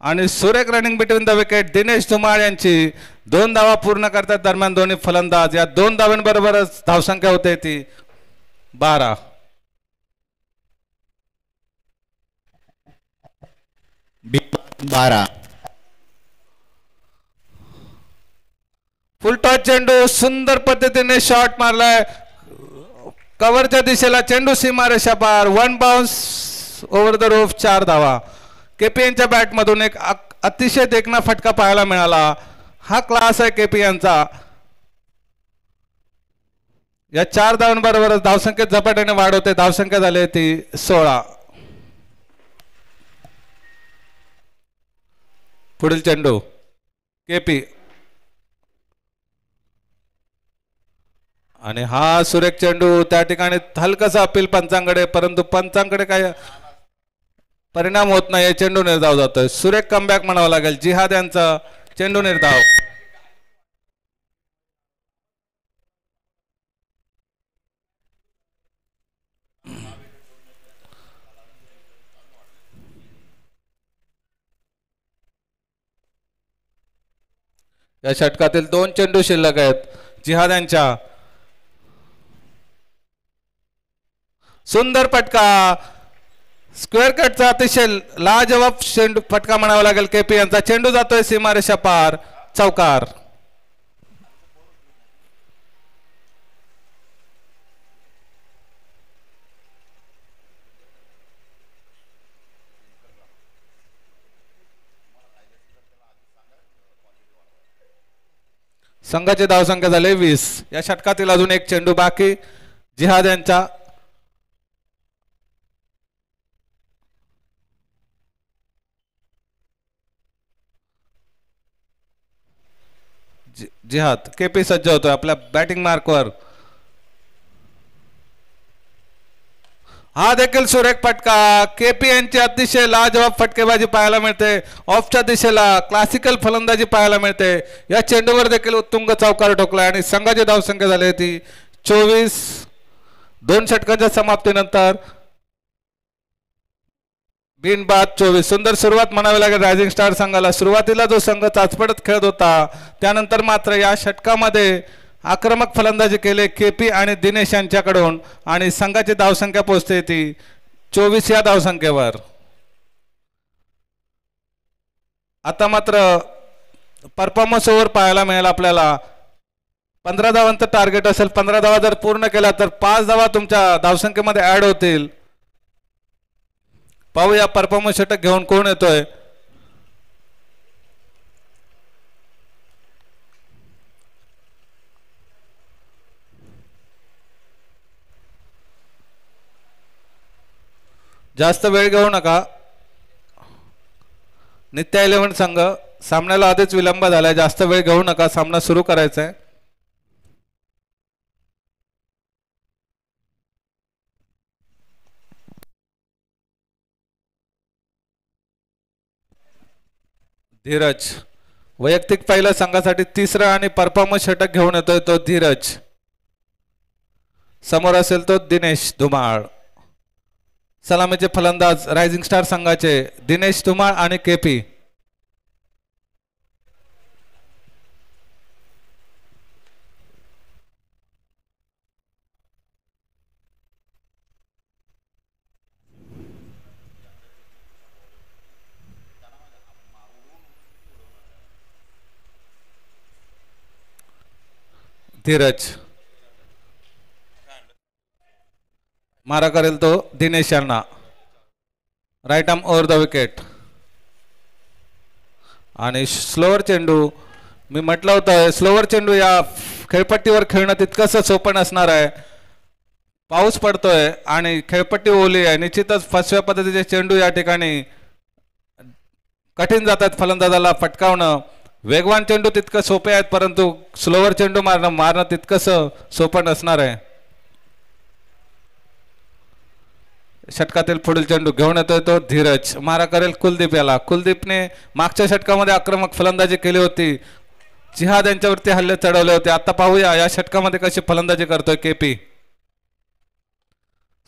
आणि सुरेख running between the wicket. Dinesh Dhumal यांची 2 धावा पूर्ण करतात दरम्यान दोन्ही फलंदाज. या 2 धावांबरोबरच धावसंख्या होते ती 12. फुलटॉस चेंडू सुंदर पद्धतीने शॉट मारलाय कव्हरच्या दिशेला. चेंडू सीमारेषा पार. 1 बाउन्स ओव्हर द रोफ. 4 धावा. केपी यांच्या बॅटमधून एक अतिशय देखणा फटका पाहायला मिळाला. हा क्लास आहे केपी यांचा. या 4 धावांबरोबरच धावसंख्येत झपाट्याने वाढ होते. धावसंख्या झाली ती 16. पुढील चेंडू केपी आणि हा सुरेख चेंडू. त्या ठिकाणी हलकासा अपील पंचांकडे, परंतु पंचांकडे काही परिणाम होत नाही. चेंडू निर्धाव जातोय. सुरेख कमबॅक म्हणावं लागेल जिहाद यांचा. चेंडू निर्धाव. या षटकातील 2 चेंडू शिल्लक आहेत जिहाद यांच्या. सुंदर फटका. स्क्वेअर कटचा अतिशय लाजवाब चेंडू फटका म्हणावा लागेल केपी यांचा. चेंडू जातोय सीमारेषा पार. चौकार. संघाची धावसंख्या झाली 20. या षटकातील अजून एक चेंडू बाकी जिहाद यांचा. जिहाद. केपी सज्ज होतोय आपल्या बॅटिंग मार्कवर. हा देखील सुरेख फटका. केपी यांची अतिशय लाजवाब फटकेबाजी पाहायला मिळते. ऑफच्या दिशेला क्लासिकल फलंदाजी पाहायला मिळते. या चेंडूवर देखील उत्तुंग चौकार ठोकलाय आणि संघाची धावसंख्या झाली ती 24. 2 षटकांच्या समाप्तीनंतर बिनबाद 24. सुंदर सुरुवात म्हणावी लागेल रायझिंग स्टार संघाला. सुरुवातीला जो संघ चाचपडत खेळत होता, त्यानंतर मात्र या षटकामध्ये आक्रमक फलंदाजी केले केपी आणि दिनेश यांच्याकडून आणि संघाची धावसंख्या पोहोचते ती 24 या धावसंख्येवर. आता मात्र परफॉर्मन्स ओव्हर पाहायला मिळेल आपल्याला. 15 धावांचं टार्गेट असेल. 15 धावा जर पूर्ण केला तर 5 धावा तुमच्या धावसंख्येमध्ये ऍड होतील. पाहूया परफॉर्मन्स षटक घेऊन कोण येतोय. जास्त वेळ घेऊ नका. नित्या 11 संघ सामन्याला आधीच विलंब झालाय. जास्त वेळ घेऊ नका. सामना सुरू करायचा आहे. धीरज वैयक्तिक पहिल्या संघासाठी 3रा आणि परफॉर्मन्स षटक घेऊन येतोय तो धीरज. समोर असेल तो दिनेश धुमाळ. सलामीचे फलंदाज रायझिंग स्टार संघाचे दिनेश धुमाळ आणि केपी. धीरज. मारा करेल तो दिनेश यांना. Right arm over the wicket. आणि स्लोअर चेंडू. मी म्हटलं होतं स्लोअर चेंडू या खेळपट्टीवर खेळणं तितकंसं सोपं नसणार आहे. पाऊस पडतोय आणि खेळपट्टी ओली आहे. निश्चितच फसव्या पद्धतीचे चेंडू या ठिकाणी कठीण जातात फलंदाजाला फटकावणं. वेगवान चेंडू तितकं सोपे आहेत परंतु स्लोअर चेंडू मारणं तितकंसं सोपं नसणार आहे. षटकातील पुढील चेंडू घेऊन येतोय तो धीरज. मारा करेल कुलदीप याला. कुलदीपने मागच्या षटकामध्ये आक्रमक फलंदाजी केली होती. जिहाद यांच्यावरती हल्ले चढवले होते. आता पाहूया या षटकामध्ये कशी फलंदाजी करतोय केपी.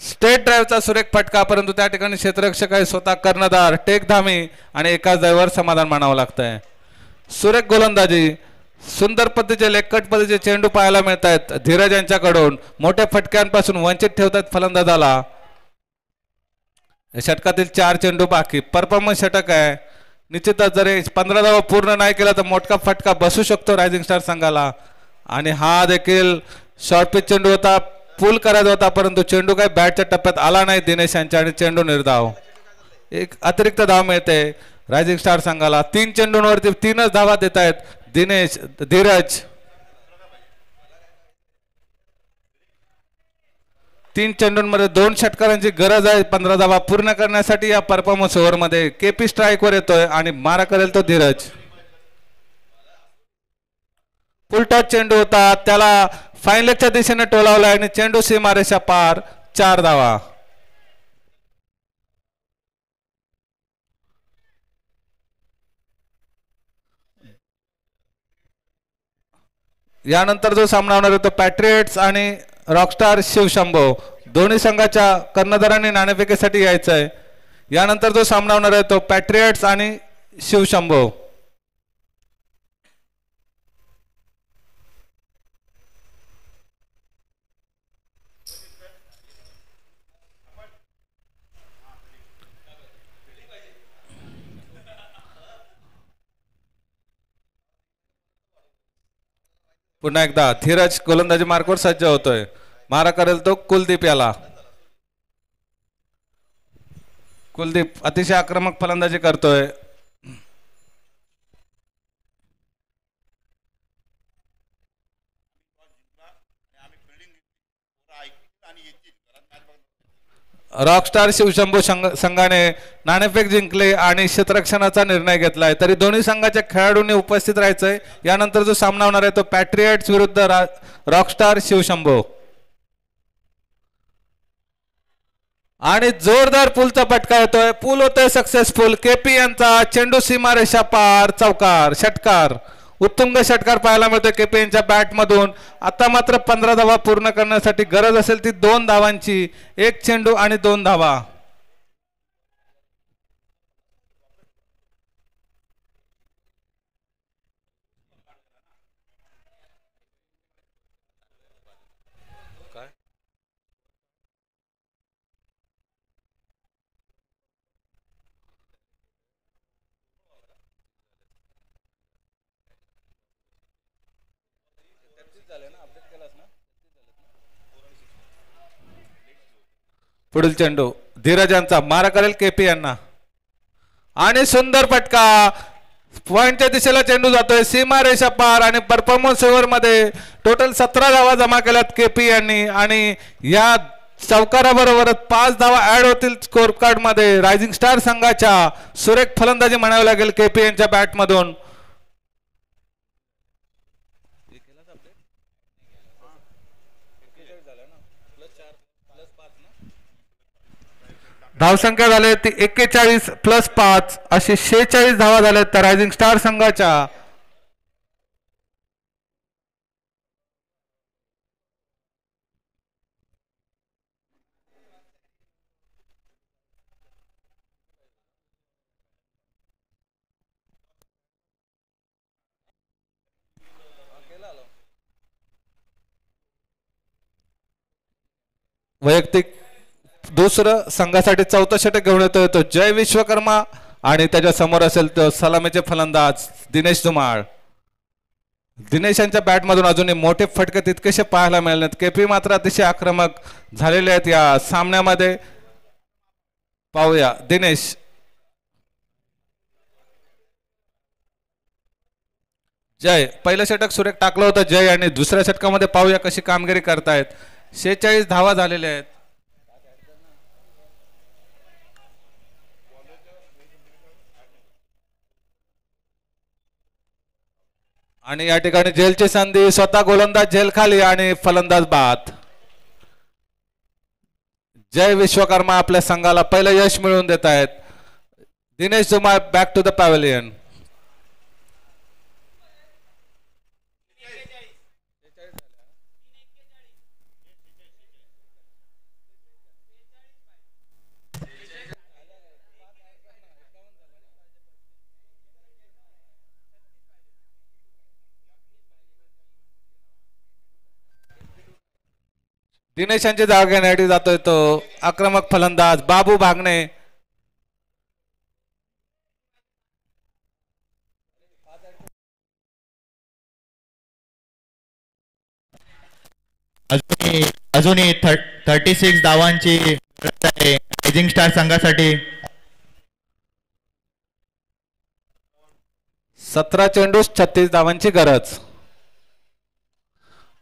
स्टेट ड्राईव्हचा सुरेख फटका परंतु त्या ठिकाणी क्षेत्ररक्षक आहे स्वतः कर्णधार टेक धामी आणि एकाच ड्राईव्हर समाधान मानावं लागतंय. सुरेख गोलंदाजी. सुंदर पद्धतीचे लेकट पद्धतीचे चेंडू पाहायला मिळत आहेत धीरज यांच्याकडून. मोठ्या फटक्यांपासून वंचित ठेवतात फलंदाजाला. षटकातील 4 चेंडू बाकी. परफॉर्मन्स षटक आहे. निश्चितच जरी 15 धावा पूर्ण नाही केला तर मोठा फटका बसू शकतो रायझिंग स्टार संघाला. आणि हा देखील शॉर्ट पिच चेंडू होता. पूल करायचा होता परंतु चेंडू काही बॅटच्या टप्प्यात आला नाही दिनेश यांच्या आणि चेंडू निर्धाव. एक अतिरिक्त धाव मिळते रायझिंग स्टार संघाला. 3 चेंडूंवरती 3च धावा देत आहेत धीरज. 3 चेंडूंमध्ये 2 षटकारांची गरज आहे 15 धावा पूर्ण करण्यासाठी. या परफॉर्मन्स ओव्हरमध्ये केपी स्ट्राईकवर येतोय आणि मारा करेल तो धीरज. फुल टॉस चेंडू होता त्याला फाईन लेगच्या दिशेने टोलावला आणि चेंडू सीमारेषा पार. 4 धावा. यानंतर जो सामना होणार आहे तो पॅट्रियट्स आणि रॉकस्टार शिवशंभो. दोन्ही संघाच्या कर्णधारांनी नाणेफेकीसाठी यायचं आहे. यानंतर जो सामना होणार आहे तो पॅट्रियट्स आणि शिवशंभो. पुन्हा एकदा धीरज गोलंदाजी मार्कवर सज्ज होतोय. मारा करेल तो कुलदीप याला. कुलदीप अतिशय आक्रमक फलंदाजी करतोय. रॉकस्टार शिवशंभू संघाने नाणेफेक जिंकले आणि क्षेत्ररक्षणाचा निर्णय घेतलाय. तरी दोन्ही संघाच्या खेळाडूंनी उपस्थित राहायचंय. यानंतर जो सामना होणार आहे तो पॅट्रियट्स विरुद्ध रॉकस्टार शिवशंभू. आणि जोरदार पूलचा फटका येतोय. पूल होतोय सक्सेसफुल. केपी यांचा चेंडू सीमारेषा पार. चौकार षटकार. उत्तुंग षटकार पाहायला मिळतोय केपी यांच्या बॅट मधून. आता मात्र 15 धावा पूर्ण करण्यासाठी गरज असेल ती 2 धावांची. 1 चेंडू आणि 2 धावा. पुढील चेंडू धीरज यांचा. मारा करेल केपी यांना आणि सुंदर फटका. पॉइंटच्या दिशेला चेंडू जातोय सीमारेषा पार. आणि परफॉर्मन्स ओव्हर मध्ये टोटल 17 धावा जमा केल्यात केपी यांनी. आणि या चौकाराबरोबरच 5 धावा ऍड होतील स्कोर कार्ड मध्ये. रायझिंग स्टार संघाच्या सुरेख फलंदाजी म्हणावी लागेल केपी यांच्या बॅट मधून. धावसंख्या झाली ती 41 + 5 अशी 46 धावा झाल्या तर रायझिंग स्टार संघाच्या. वैयक्तिक दुसरं संघासाठी 4थं षटक घेऊन येतोय तो जय विश्वकर्मा. आणि त्याच्या समोर असेल तो सलामीचे फलंदाज दिनेश धुमाळ. दिनेश यांच्या बॅटमधून अजूनही मोठे फटके तितकेसे पाहायला मिळाले नाहीत. केपी मात्र अतिशय आक्रमक झालेले आहेत या सामन्यामध्ये. पाहूया दिनेश. जय पहिलं षटक सुरेख टाकलं होतं जय, आणि दुसऱ्या षटकामध्ये पाहूया कशी कामगिरी करतायत. 46 धावा झालेल्या आहेत. आणि या ठिकाणी झेलची संधी, स्वतः गोलंदाज झेल खाली आणि फलंदाज बाद. जय विश्वकर्मा आपल्या संघाला पहिलं यश मिळवून देत आहेत. Dinesh Jumar back to the pavilion. Dinesh यांची जागा घेण्यासाठी जातोय तो आक्रमक फलंदाज बाबू भागणे. अजूनही 36 धावांची गरज आहे रायझिंग स्टार संघासाठी. 17 चेंडू 36 धावांची गरज.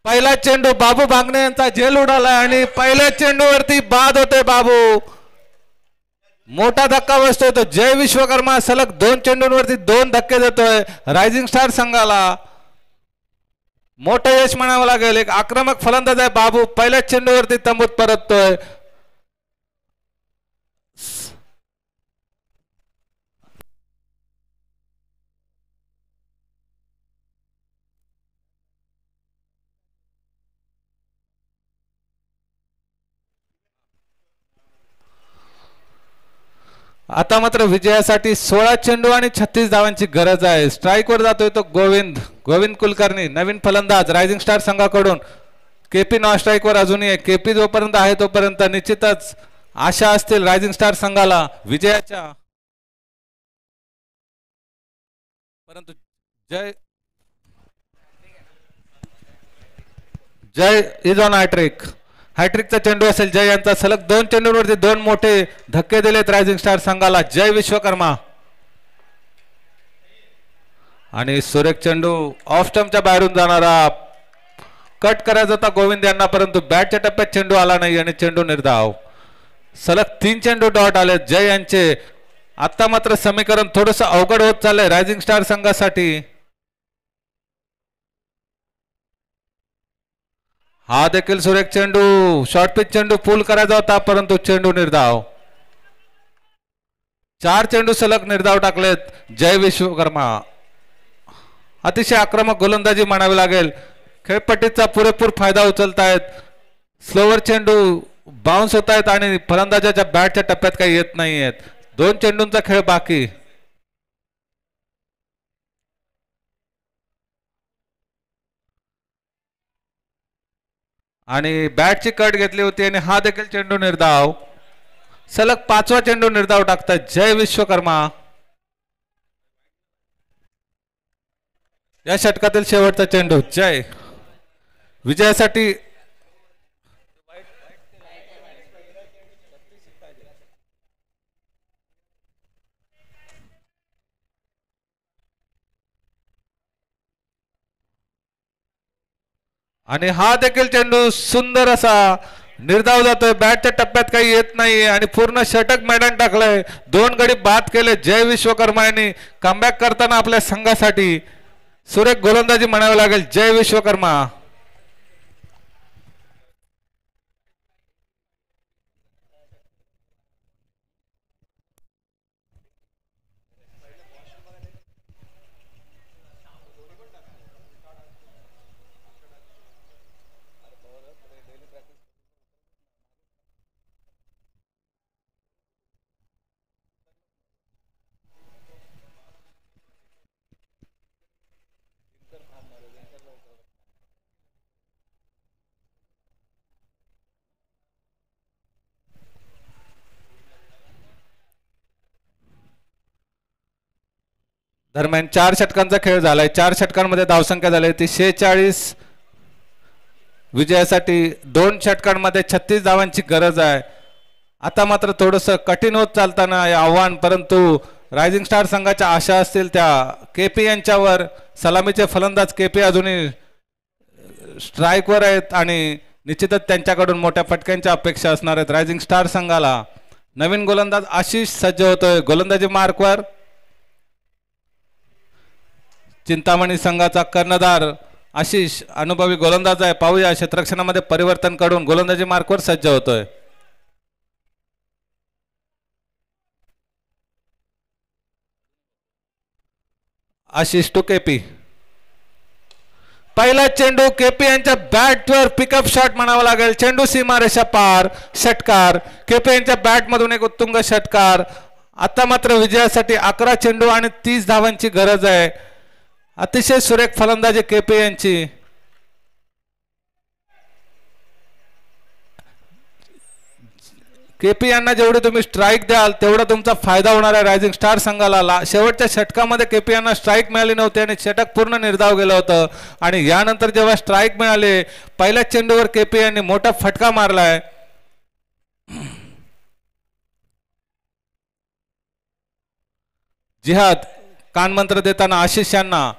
पहिला चेंडू बाबू भागणे यांचा झेल उडाला आणि पहिल्या चेंडूवरती बाद होते बाबू. मोठा धक्का बसतोय तो. जय विश्वकर्मा सलग 2 चेंडूंवरती 2 धक्के देतोय रायझिंग स्टार संघाला. मोठं यश म्हणावं लागेल. एक आक्रमक फलंदाज आहे बाबू. पहिल्या चेंडूवरती तंबूत परततोय. आता मात्र विजयासाठी 16 चेंडू आणि 36 धावांची गरज आहे. स्ट्राईकवर जातोय तो गोविंद कुलकर्णी, नवीन फलंदाज रायझिंग स्टार संघाकडून. केपी नॉन स्ट्राईकवर अजूनही आहे. केपी जोपर्यंत आहे तोपर्यंत निश्चितच आशा असतील रायझिंग स्टार संघाला विजयाच्या. परंतु जय इज ऑन हॅट्रिक. हॅट्रिकचा चेंडू असेल जय यांचा. सलग 2 चेंडूंवरती 2 मोठे धक्के दिलेत रायझिंग स्टार संघाला. जय विश्वकर्मा. आणि सुरेख चेंडू ऑफ स्टंपच्या बाहेरून जाणारा. कट करायचा होता गोविंद यांना, परंतु बॅटच्या टप्प्यात चेंडू आला नाही आणि चेंडू निर्धाव. सलग 3 चेंडू डॉट आले जय यांचे. आता मात्र समीकरण थोडस अवघड होत चाललंय रायझिंग स्टार संघासाठी. हा देखील सुरेख चेंडू. शॉर्ट पिच चेंडू पूल करायचा होता, परंतु चेंडू निर्धाव. 4 चेंडू सलग निर्धाव टाकलेत जय विश्वकर्मा. अतिशय आक्रमक गोलंदाजी म्हणावी लागेल. खेळपट्टीचा पुरेपूर फायदा उचलतायत. स्लोवर चेंडू बाउन्स होत आहेत आणि फलंदाजाच्या बॅटच्या टप्प्यात काही येत नाहीयेत. 2 चेंडूंचा खेळ बाकी. आणि बॅटची कट घेतली होती आणि हा देखील चेंडू निर्धाव. सलग 5वा चेंडू निर्धाव टाकतात जय विश्वकर्मा. या षटकातील शेवटचा चेंडू जय विजयासाठी. आणि हा देखील चेंडू सुंदर असा निर्धाव जातोय. बॅटच्या टप्प्यात काही येत नाही आणि पूर्ण षटक मैदान टाकलंय. 2 गडी बाद केले जय विश्वकर्मा यांनी. कमबॅक करताना आपल्या संघासाठी सुरेख गोलंदाजी म्हणावी लागेल जय विश्वकर्मा. दरम्यान 4 षटकांचा खेळ झालाय. 4 षटकांमध्ये धावसंख्या झाली ती 46. विजयासाठी 2 षटकांमध्ये 36 धावांची गरज आहे. आता मात्र थोडंसं कठीण होत चालताना हे आव्हान, परंतु रायझिंग स्टार संघाच्या आशा असतील त्या केपी यांच्यावर. सलामीचे फलंदाज केपी अजूनही स्ट्राईकवर आहेत आणि निश्चितच त्यांच्याकडून मोठ्या फटक्यांच्या अपेक्षा असणार आहेत रायझिंग स्टार संघाला. नवीन गोलंदाज आशिष सज्ज होतोय गोलंदाजी मार्कवर. चिंतामणी संघाचा कर्णधार आशिष अनुभवी गोलंदाज आहे. पाहूया क्षेत्ररक्षणामध्ये परिवर्तन करून गोलंदाजी मार्कवर सज्ज होतोय. आशिष टू केपी. पहिला चेंडू केपी यांच्या बॅटवर पिकअप शॉट म्हणावा लागेल. चेंडू सीमारेषा पार. षटकार. केपी यांच्या बॅटमधून एक उत्तुंग षटकार. आता मात्र विजयासाठी 11 चेंडू आणि 30 धावांची गरज आहे. अतिशय सुरेख फलंदाजी केपी यांची. केपी यांना जेवढे तुम्ही स्ट्राईक द्याल तेवढा तुमचा फायदा होणार आहे रायझिंग स्टार संघाला. शेवटच्या षटकामध्ये केपी यांना स्ट्राईक मिळाली नव्हती आणि षटक पूर्ण निर्धाव गेलं होतं आणि यानंतर जेव्हा स्ट्राईक मिळाले पहिल्या चेंडूवर केपी यांनी मोठा फटका मारलाय. जिहाद कानमंत्र देताना आशिष यांना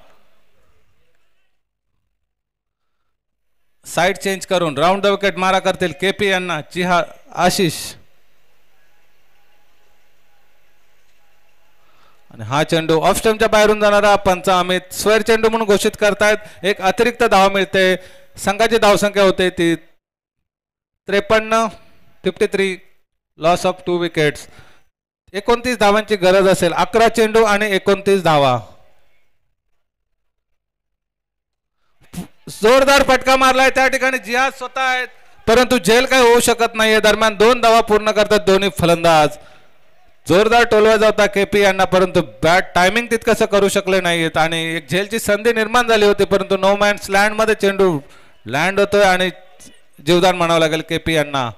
साइड चेंज करून राऊंड द विकेट मारा करतील केपी यांना जिहाद आशिष. आणि हा चेंडू ऑफ स्टंपच्या बाहेरून जाणारा पंच अमित स्क्वेअर चेंडू म्हणून घोषित करतायत. एक अतिरिक्त धाव मिळते. संघाची धावसंख्या होते ती 53. 53. Loss of 2 wickets. 29 धावांची गरज असेल. 11 चेंडू आणि 29 धावा. जोरदार फटका मारलाय त्या ठिकाणी जिहाद स्वतः आहेत, परंतु झेल काही होऊ शकत नाहीये. दरम्यान 2 धावा पूर्ण करतात दोन्ही फलंदाज. जोरदार टोलवायचा होता केपी यांना, परंतु बॅट टायमिंग तितकंसं करू शकले नाहीत आणि एक झेलची संधी निर्माण झाली होती, परंतु नो मॅन्स लँड मध्ये चेंडू लँड होतोय आणि जीवदान म्हणावं लागेल केपी यांना.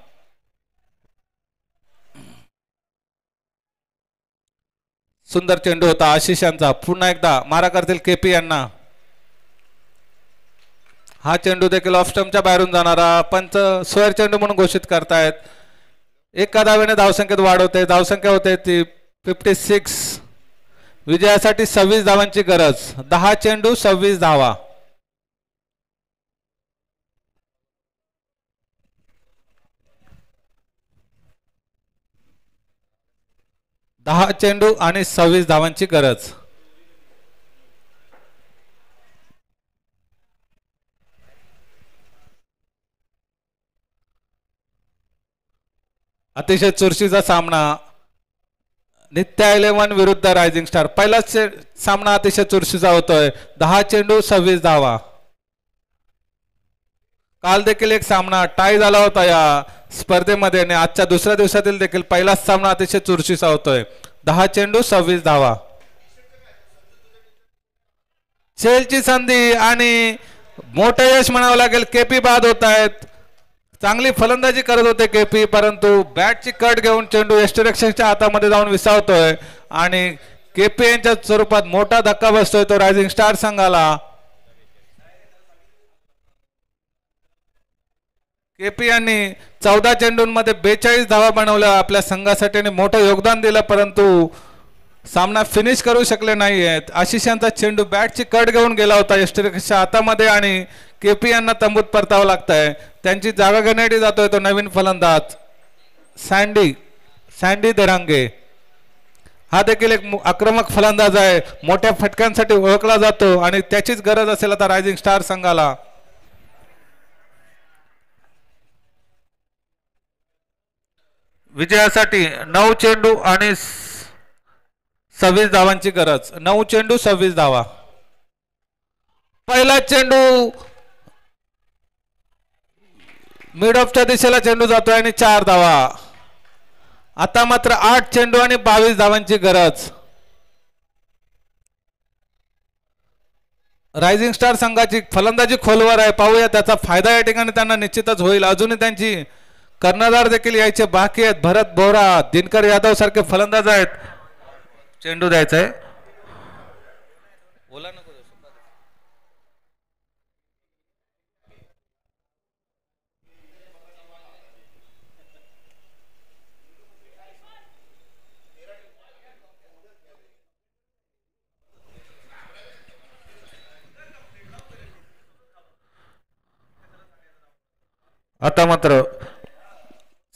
सुंदर चेंडू होता आशिष यांचा. पुन्हा एकदा मारा करतील केपी यांना. हा चेंडू देखील ऑफ स्टंपच्या बाहेरून जाणारा पंच स्क्वेअर चेंडू म्हणून घोषित करतायत. एका धावेने धावसंख्येत वाढ होते. धावसंख्या होते ती 56. विजयासाठी 26 धावांची गरज. 10 चेंडू 26 धावा. दहा चेंडू आणि 26 धावांची गरज. अतिशय चुरशीचा सामना नित्या 11 विरुद्ध रायझिंग स्टार. पहिलाच सामना अतिशय चुरशीचा होतोय. 10 चेंडू 26 धावा. काल देखील एक सामना टाय झाला होता या स्पर्धेमध्ये आणि आजच्या दुसऱ्या दिवसातील देखील पहिलाच सामना अतिशय चुरशीचा होतोय. 10 चेंडू 26 धावा. झेलची संधी आणि मोठं यश म्हणावं लागेल. केपी बाद होत आहेत. चांगली फलंदाजी करत होते केपी, परंतु बॅटची कट घेऊन चेंडू यष्टिरक्षकाच्या हातामध्ये जाऊन विसावतोय आणि केपी यांच्या स्वरूपात मोठा धक्का बसतोय तो रायझिंग स्टार संघाला. केपी यांनी 14 चेंडूंमध्ये 42 धावा बनवल्या आपल्या संघासाठी आणि मोठं योगदान दिलं, परंतु सामना फिनिश करू शकले नाहीयेत. आशिष यांचा चेंडू बॅटची कट घेऊन गेला होता यष्टिरक्षकाच्या हातामध्ये आणि केपी यांना तंबूत परतावं लागतंय. त्यांची जागा घेण्यासाठी जातोय तो नवीन फलंदाज सँडी देरांगे. हा देखील एक आक्रमक फलंदाज आहे. मोठ्या फटक्यांसाठी ओळखला जातो आणि त्याचीच गरज असेल आता रायझिंग स्टार संघाला. विजयासाठी 9 चेंडू आणि 26 धावांची गरज. 9 चेंडू 26 धावा. पहिला चेंडू मिड ऑफच्या दिशेला चेंडू जातोय आणि 4 धावा. आता मात्र 8 चेंडू आणि 22 धावांची गरज. रायझिंग स्टार संघाची फलंदाजी खोलवर आहे. पाहूया त्याचा फायदा या ठिकाणी त्यांना निश्चितच होईल. अजूनही त्यांची कर्णधार देखील यायचे बाकी आहेत. भरत बोरा, दिनकर यादव सारखे फलंदाज आहेत. चेंडू द्यायचा आहे. आता मात्र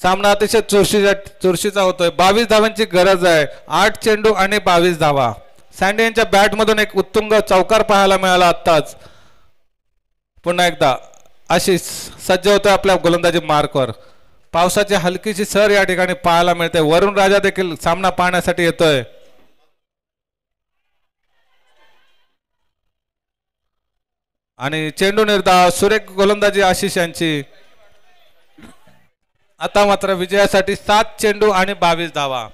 सामना अतिशय चुरशीचा होतोय. 22 धावांची गरज आहे. 8 चेंडू आणि 22 धावा. सँडी यांच्या बॅट मधून एक उत्तुंग चौकार पाहायला मिळाला आत्ताच. पुन्हा एकदा आशिष सज्ज होतोय आपल्या गोलंदाजी मार्कवर. पावसाची हलकीशी सर या ठिकाणी पाहायला मिळते. वरुण राजा देखील सामना पाहण्यासाठी येतोय. आणि चेंडू निर्धाव सुरेख गोलंदाजी आशिष यांची. आता मात्र विजयासाठी 7 चेंडू आणि 22 धावा.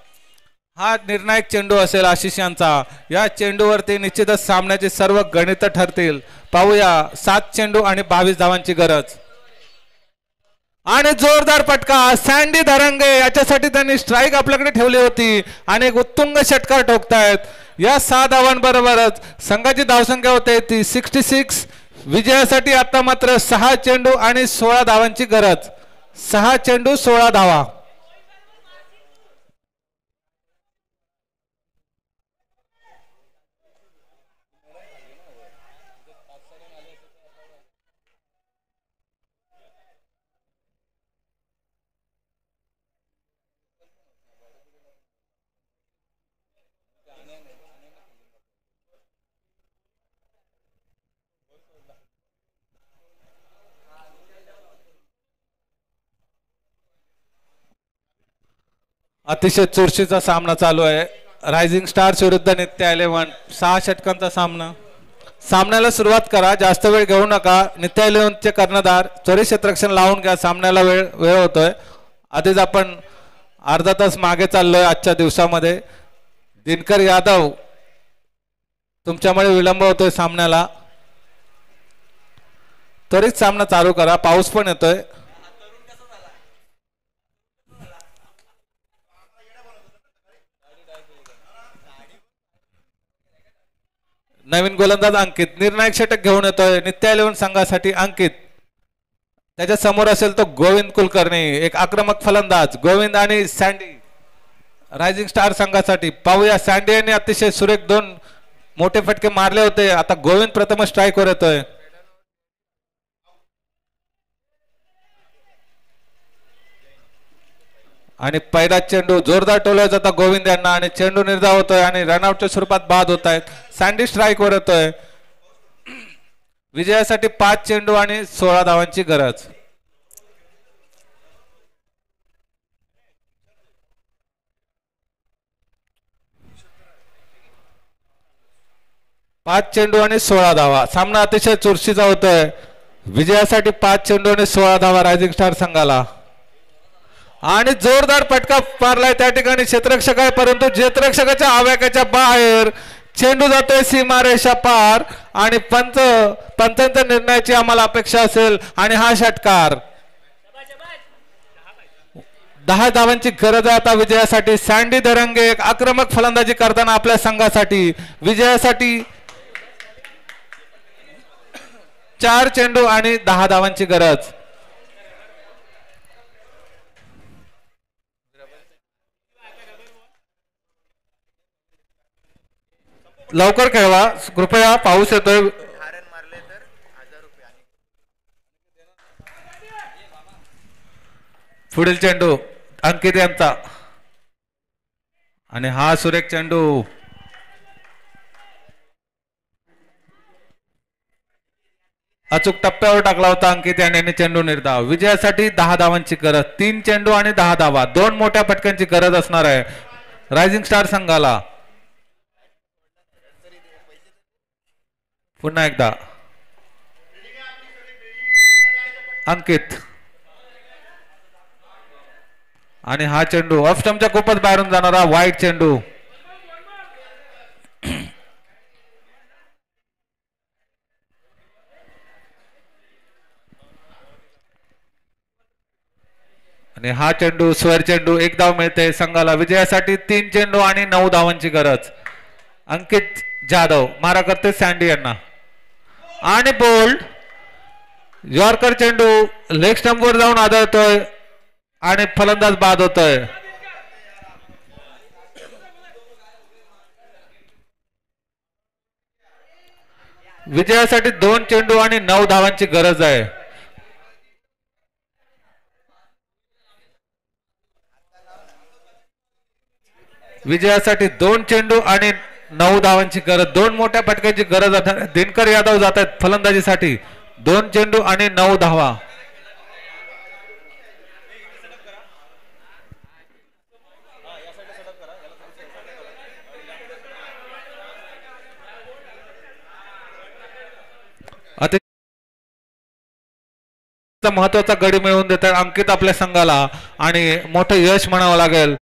हा निर्णायक चेंडू असेल आशिष यांचा. या चेंडूवरती निश्चितच सामन्याची सर्व गणित ठरतील. पाहूया 7 चेंडू आणि 22 धावांची गरज. आणि जोरदार फटका सँडी धरंगे याच्यासाठी त्यांनी स्ट्राईक आपल्याकडे ठेवली होती आणि एक उत्तुंग षटकार ठोकतायत. या 6 धावांबरोबरच संघाची धावसंख्या होते ती 66. विजयासाठी आता मात्र 6 चेंडू आणि 16 धावांची गरज. 6 चेंडू 16 धावा. अतिशय चुरशीचा सामना चालू आहे. रायझिंग स्टार्स विरुद्ध नित्य 11. 6 षटकांचा सामना. सामन्याला सुरुवात करा. जास्त वेळ घेऊ नका. नित्य 11चे कर्णधार त्वरित क्षेत्ररक्षण लावून घ्या. सामन्याला वेळ होतोय. आधीच आपण अर्धा तास मागे चाललोय आजच्या दिवसामध्ये. दिनकर यादव तुमच्यामुळे विलंब होतोय सामन्याला. त्वरित सामना चालू करा. पाऊस पण येतोय. नवीन गोलंदाज अंकित निर्णायक षटक घेऊन येतोय नित्य 11 संघासाठी. अंकित त्याच्या समोर असेल तो गोविंद कुलकर्णी, एक आक्रमक फलंदाज. गोविंद आणि सँडी रायझिंग स्टार संघासाठी. पाहूया सँडी यांनी अतिशय सुरेख 2 मोठे फटके मारले होते. आता गोविंद प्रथम स्ट्राईकवर येतोय. आणि पहिला चेंडू जोरदार टोलला जाता गोविंद यांना आणि चेंडू निर्धाव होतोय आणि रनआउटच्या स्वरूपात बाद होत आहेत. सँडी स्ट्राईकवर येतोय. विजयासाठी 5 चेंडू आणि 16 धावांची गरज. पाच चेंडू आणि 16 धावा. सामना अतिशय चुरशीचा होतोय. विजयासाठी 5 चेंडू आणि 16 धावा रायझिंग स्टार संघाला. आणि जोरदार फटका मारलाय त्या ठिकाणी क्षेत्ररक्षक आहे, परंतु क्षेत्ररक्षकाच्या आव्याकाच्या बाहेर चेंडू जातोय सीमारेषा पार आणि पंचांच्या निर्णयाची आम्हाला अपेक्षा असेल. आणि हा षटकार 10 धावांची गरज आहे आता विजयासाठी. सँडी धरंगे एक आक्रमक फलंदाजी करताना आपल्या संघासाठी. विजयासाठी 4 चेंडू आणि 10 धावांची गरज. लवकर खेळवा कृपया, पाऊस येतोय. पुढील चेंडू अंकित यांचा आणि हा सुरेख चेंडू अचूक टप्प्यावर टाकला होता अंकित यांनी. चेंडू निर्धाव. विजयासाठी 10 धावांची गरज. 3 चेंडू आणि 10 धावा. 2 मोठ्या फटक्यांची गरज असणार आहे रायझिंग स्टार संघाला. पुन्हा एकदा अंकित आणि हा चेंडू ऑफ स्टंपच्या खूपच बाहेरून जाणारा वाईट चेंडू. आणि हा चेंडू स्वर चेंडू. 1 धाव मिळते संघाला. विजयासाठी 3 चेंडू आणि 9 धावांची गरज. अंकित जाधव मारा करते सँडी यांना आणि बोल्ड यॉर्कर चेंडू लेग स्टंपवर जाऊन आदळतोय आणि फलंदाज बाद होतोय. विजयासाठी 2 चेंडू आणि 9 धावांची गरज आहे. विजयासाठी 2 चेंडू आणि 9 धावांची गरज, 2 मोठ्या फटक्याची गरज. दिनकर यादव जात आहेत फलंदाजीसाठी. 2 चेंडू आणि 9 धावा. महत्वाचा गडी मिळवून देतात अंकित आपल्या संघाला आणि मोठं यश म्हणावं लागेल.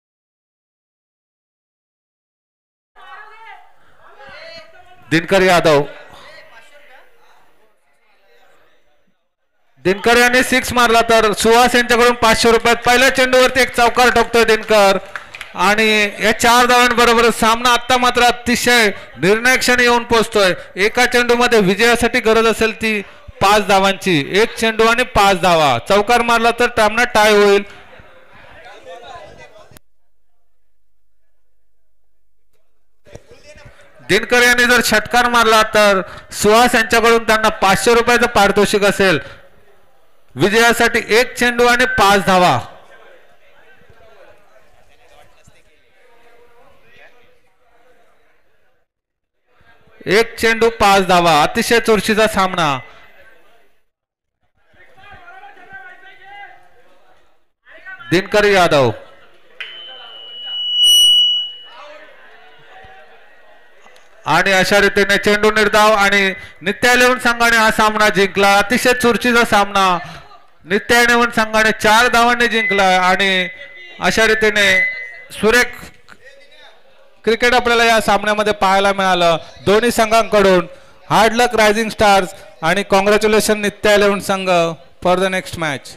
दिनकर यादव, दिनकर यांनी 6 मारला तर सुहास यांच्याकडून 500 रुपयात. पहिल्या चेंडूवरती एक चौकार ठोकतोय दिनकर आणि या 4 धावांबरोबर सामना आता मात्र अतिशय निर्णायक क्षणी येऊन पोहोचतोय. एका चेंडूमध्ये विजयासाठी गरज असेल ती 5 धावांची. 1 चेंडू आणि 5 धावा. चौकार मारला तर सामना टाय होईल. दिनकर यांनी जर षटकार मारला तर सुहास यांच्याकडून त्यांना 500 रुपयाचं पारितोषिक असेल. विजयासाठी 1 चेंडू आणि 5 धावा. एक चेंडू 5 धावा. अतिशय चुरशीचा सामना. दिनकर यादव आणि अशा रीतीने चेंडू निर्धाव आणि नित्या 11 संघाने हा सामना जिंकला. अतिशय चुरशीचा सामना. नित्या 11 संघाने 4 धावांनी जिंकला आणि अशा रीतीने सुरेख क्रिकेट आपल्याला या सामन्यामध्ये पाहायला मिळालं दोन्ही संघांकडून. हार्ड लक रायझिंग स्टार्स आणि कॉंग्रॅच्युलेशन नित्या 11 संघ for the next match.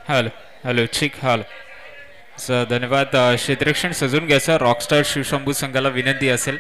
Hello hello ठीक हॅलो सर धन्यवाद. क्षेत्ररक्षण सजून घ्या सर. रॉकस्टार शिवशंभू संघाला विनंती असेल.